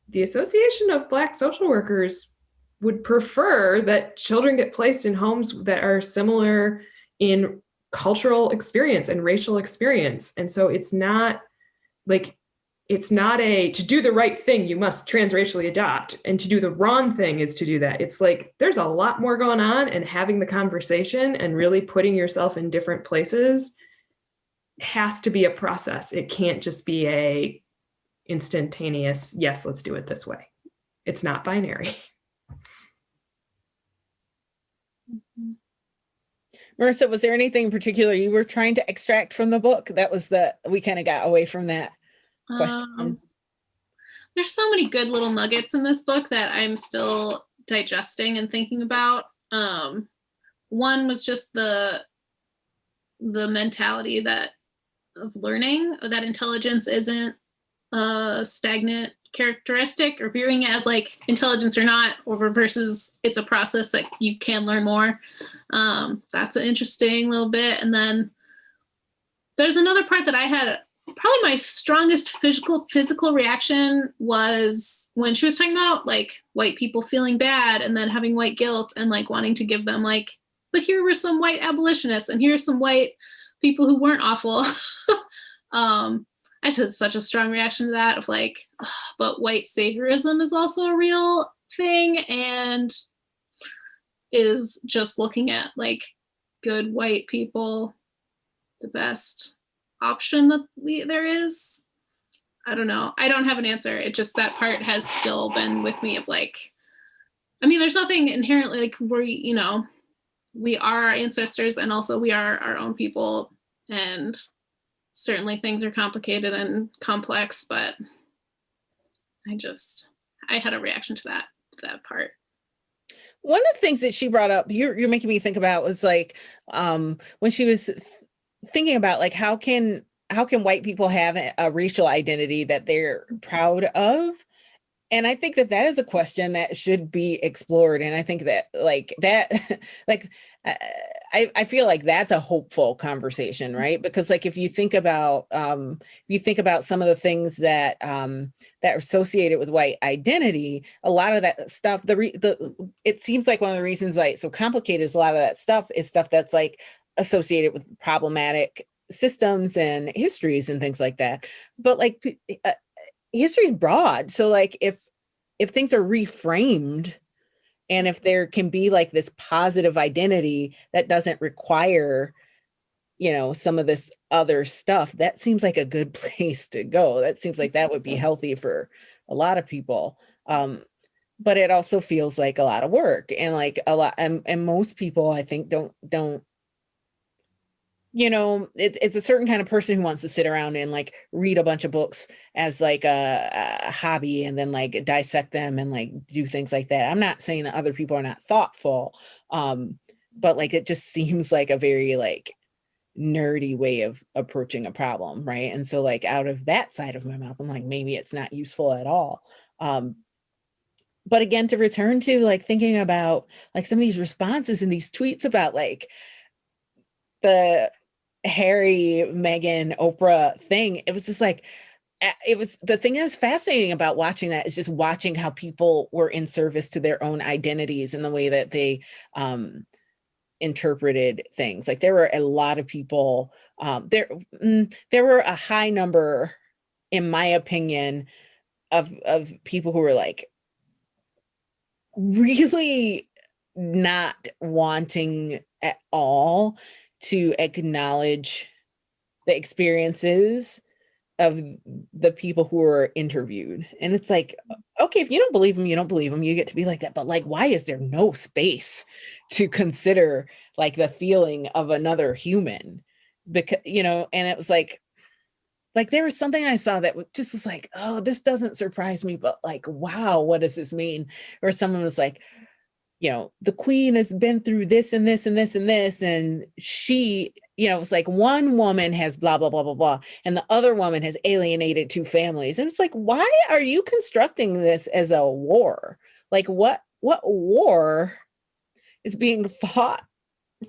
the Association of Black Social Workers would prefer that children get placed in homes that are similar in cultural experience and racial experience. And so it's not like, it's not to do the right thing, you must transracially adopt, and to do the wrong thing is to do that. It's like, there's a lot more going on, and having the conversation and really putting yourself in different places has to be a process. It can't just be a instantaneous, yes, let's do it this way. It's not binary. Marissa, was there anything in particular you were trying to extract from the book? That was we kind of got away from that question. There's so many good little nuggets in this book that I'm still digesting and thinking about. One was just the mentality of learning, that intelligence isn't a stagnant characteristic, or viewing it as like intelligence or not, or versus it's a process that you can learn more. That's an interesting little bit. And then there's another part that I had, probably my strongest physical reaction was when she was talking about like white people feeling bad and then having white guilt and like wanting to give them like, but here were some white abolitionists and here's some white people who weren't awful. I just had such a strong reaction to that of like, but white saviorism is also a real thing and is just looking at like good white people the best option that there is. I don't know. I don't have an answer. It just, that part has still been with me of like, I mean, there's nothing inherently like we are our ancestors and also we are our own people, and certainly things are complicated and complex, but I had a reaction to that part. One of the things that she brought up, you're making me think about, was like when she was thinking about like how can white people have a racial identity that they're proud of. And I think that is a question that should be explored. And I think that I feel like that's a hopeful conversation, right? Because like if you think about some of the things that that are associated with white identity, a lot of that stuff, it seems like one of the reasons why it's so complicated is a lot of that stuff is stuff that's like associated with problematic systems and histories and things like that. But like history is broad. So like if things are reframed and if there can be like this positive identity that doesn't require, some of this other stuff, that seems like a good place to go. That seems like that would be healthy for a lot of people. But it also feels like a lot of work, and like a lot, and most people I think don't it's a certain kind of person who wants to sit around and like read a bunch of books as like a hobby and then like dissect them and like do things like that. I'm not saying that other people are not thoughtful, but like it just seems like a very like nerdy way of approaching a problem, right? And so like out of that side of my mouth, I'm like, maybe it's not useful at all. But again, to return to like thinking about like some of these responses and these tweets about like the Harry, Meghan, Oprah thing, it was just like, it was the thing that was fascinating about watching that is just watching how people were in service to their own identities and the way that they interpreted things. Like there were a lot of people, there were a high number, in my opinion, of people who were like really not wanting at all to acknowledge the experiences of the people who were interviewed. And it's like, okay, if you don't believe them, you don't believe them, you get to be like that. But like, why is there no space to consider like the feeling of another human? Because, and it was like there was something I saw that just was like, oh, this doesn't surprise me, but like, wow, what does this mean? Or someone was like, the queen has been through this and this and this and this. And she, it's like one woman has blah, blah, blah, blah, blah. And the other woman has alienated two families. And it's like, why are you constructing this as a war? Like what war is being fought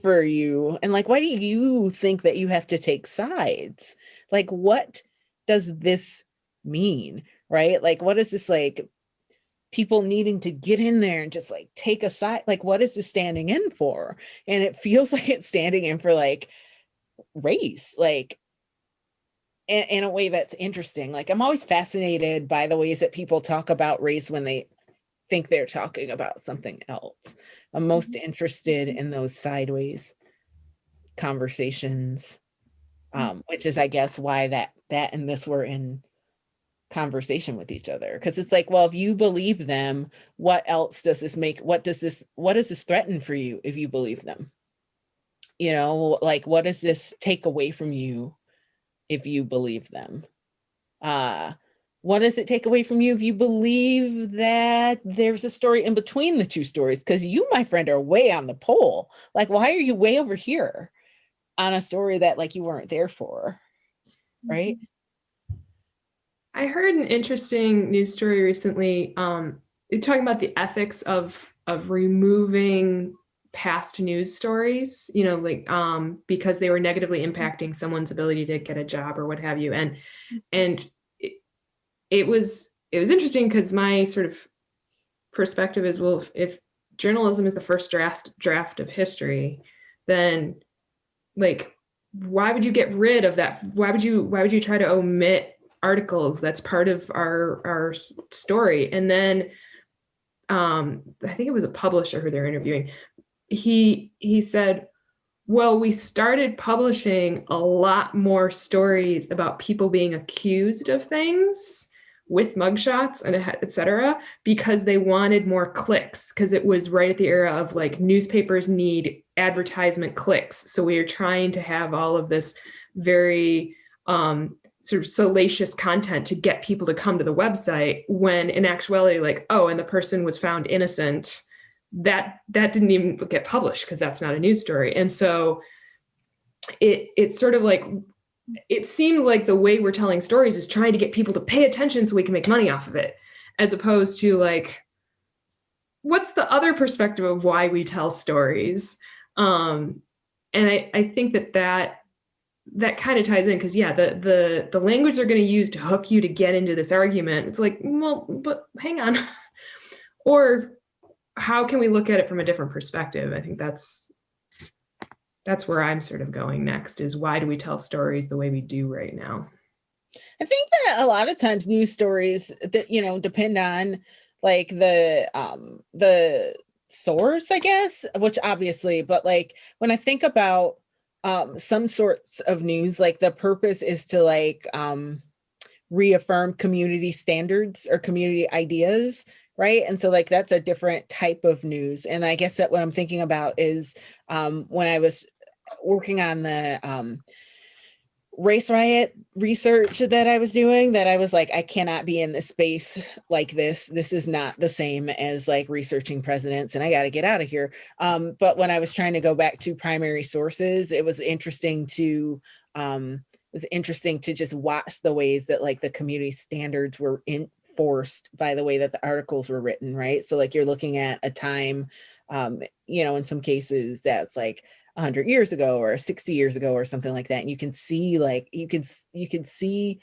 for you? And like, why do you think that you have to take sides? Like, what does this mean? Right? Like, what is this like? People needing to get in there and just like take a side, like what is this standing in for? And it feels like it's standing in for like race, like, in a way that's interesting. Like, I'm always fascinated by the ways that people talk about race when they think they're talking about something else. I'm most interested in those sideways conversations, which is, I guess, why that and this were in conversation with each other. Because it's like, well, if you believe them, what else does this make? What does this threaten for you if you believe them? You know, like, what does this take away from you if you believe them? What does it take away from you if you believe that there's a story in between the two stories? Because you, my friend, are way on the pole. Like, why are you way over here on a story that, like, you weren't there for? Right? I heard an interesting news story recently, talking about the ethics of removing past news stories, you know, like because they were negatively impacting someone's ability to get a job or what have you. And it was interesting because my sort of perspective is, well, if journalism is the first draft of history, then, like, why would you get rid of that? Why would you try to omit articles that's part of our story? And then I think it was a publisher who they're interviewing. He said, well, we started publishing a lot more stories about people being accused of things with mugshots and et cetera, because they wanted more clicks, because it was right at the era of, like, newspapers need advertisement clicks. So we are trying to have all of this very sort of salacious content to get people to come to the website, when in actuality, like, oh, and the person was found innocent, that didn't even get published because that's not a news story. And so it's sort of like, it seemed like the way we're telling stories is trying to get people to pay attention so we can make money off of it, as opposed to, like, what's the other perspective of why we tell stories? And I think that kind of ties in, because the language they're going to use to hook you to get into this argument, it's like, well, but hang on. Or how can we look at it from a different perspective? I think that's where I'm sort of going next, is why do we tell stories the way we do right now? I think that a lot of times news stories that, you know, depend on, like, the source, I guess, which obviously, but, like, when I think about some sorts of news, like, the purpose is to, like, reaffirm community standards or community ideas, right? And so, like, that's a different type of news. And I guess that what I'm thinking about is when I was working on the race riot research that I was doing, that I was like, I cannot be in this space like this. This is not the same as, like, researching presidents, and I got to get out of here. But when I was trying to go back to primary sources, it was interesting to just watch the ways that, like, the community standards were enforced by the way that the articles were written, right? So, like, you're looking at a time, you know, in some cases that's like 100 years ago or 60 years ago or something like that, and you can see, like, you can see,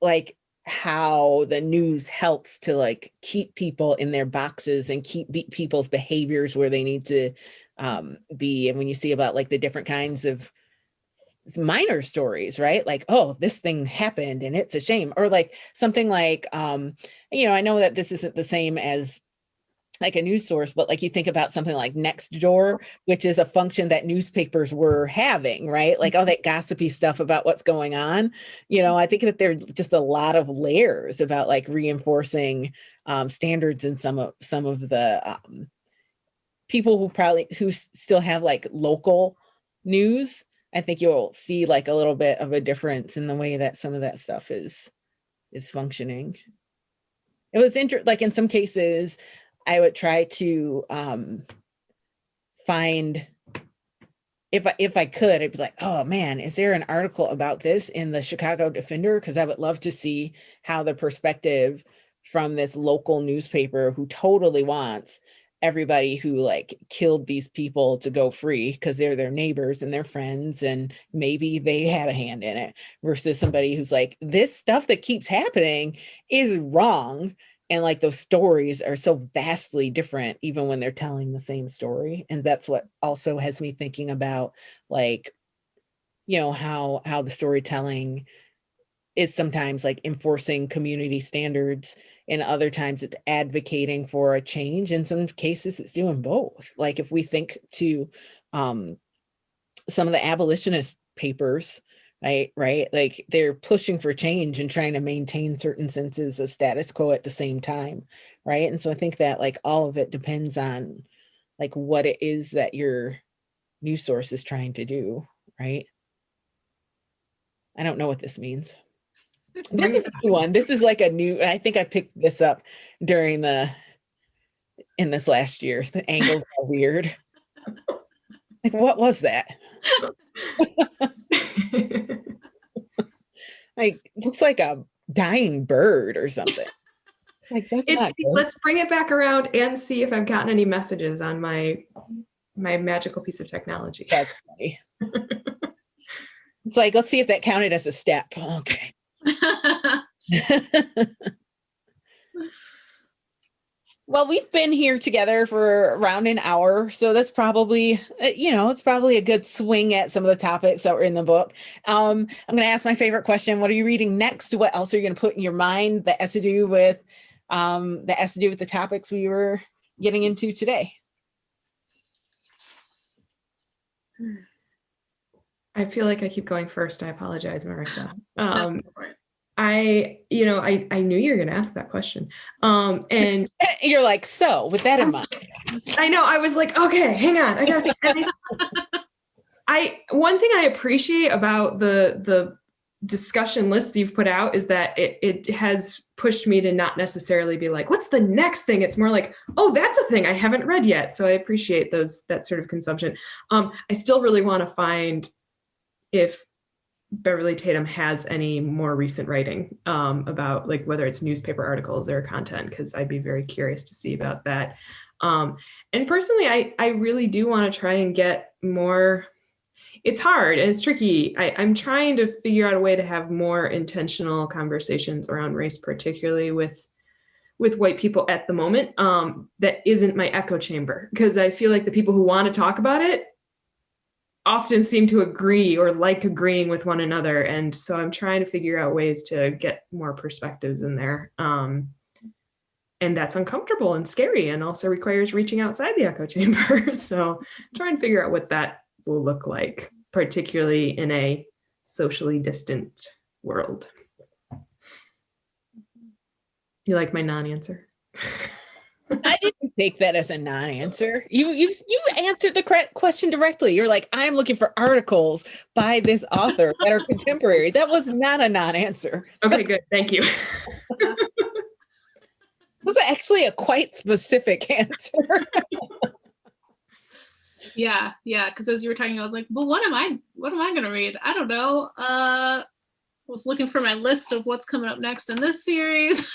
like, how the news helps to, like, keep people in their boxes and keep people's behaviors where they need to be. And when you see about, like, the different kinds of minor stories, right? Like, oh, this thing happened and it's a shame, or, like, something like, you know, I know that this isn't the same as, like, a news source, but, like, you think about something like Nextdoor, which is a function that newspapers were having, right? Like, all that gossipy stuff about what's going on. You know, I think that there's just a lot of layers about, like, reinforcing standards in some of the people who still have, like, local news. I think you'll see, like, a little bit of a difference in the way that some of that stuff is functioning. It was like, in some cases, I would try to find, if I could, I'd be like, oh man, is there an article about this in the Chicago Defender? Because I would love to see how the perspective from this local newspaper, who totally wants everybody who, like, killed these people to go free because they're their neighbors and their friends and maybe they had a hand in it, versus somebody who's like, this stuff that keeps happening is wrong. And, like, those stories are so vastly different, even when they're telling the same story. And that's what also has me thinking about, like, how the storytelling is sometimes like enforcing community standards, and other times it's advocating for a change. In some cases, it's doing both. Like if we think to some of the abolitionist papers, right? Like they're pushing for change and trying to maintain certain senses of status quo at the same time, right? And so I think that like all of it depends on like what it is that your news source is trying to do, right? I don't know what this means. This is a new one. This is like I think I picked this up in this last year. The angles are weird. Like, what was that? Like, looks like a dying bird or something. It's like, that's not good. Let's bring it back around and see if I've gotten any messages on my magical piece of technology. That's funny. It's like, let's see if that counted as a step. Okay. Well, we've been here together for around an hour, so that's probably, it's probably a good swing at some of the topics that were in the book. I'm going to ask my favorite question. What are you reading next? What else are you going to put in your mind that has to do with the topics we were getting into today? I feel like I keep going first. I apologize, Marissa. I knew you were going to ask that question. And you're like, so with that in mind. I know, I was like, okay, hang on. I got to think. One thing I appreciate about the discussion lists you've put out is that it has pushed me to not necessarily be like, what's the next thing? It's more like, oh, that's a thing I haven't read yet. So I appreciate that sort of consumption. I still really want to find if Beverly Tatum has any more recent writing about like whether it's newspaper articles or content, because I'd be very curious to see about that. And personally, I really do want to try and get more. It's hard and it's tricky. I'm trying to figure out a way to have more intentional conversations around race, particularly with white people at the moment. That isn't my echo chamber, because I feel like the people who want to talk about it often seem to agree or like agreeing with one another. And so I'm trying to figure out ways to get more perspectives in there. And that's uncomfortable and scary and also requires reaching outside the echo chamber. So trying to figure out what that will look like, particularly in a socially distant world. You like my non-answer? I didn't take that as a non-answer. You answered the question directly. You're like, I'm looking for articles by this author that are contemporary. That was not a non-answer. Okay, good. Thank you. It was actually a quite specific answer. Yeah. Because as you were talking, I was like, well, what am I going to read? I don't know. I was looking for my list of what's coming up next in this series.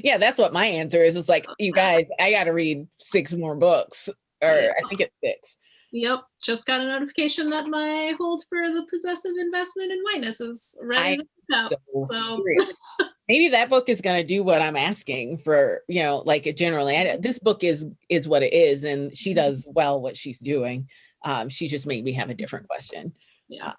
Yeah, that's what my answer is. It's like, you guys, I got to read 6 more books, or I think it's 6. Yep. Just got a notification that my hold for the possessive investment in whiteness is ready to stop. So maybe that book is going to do what I'm asking for, like generally. This book is what it is, and she does well what she's doing. She just made me have a different question. Yeah.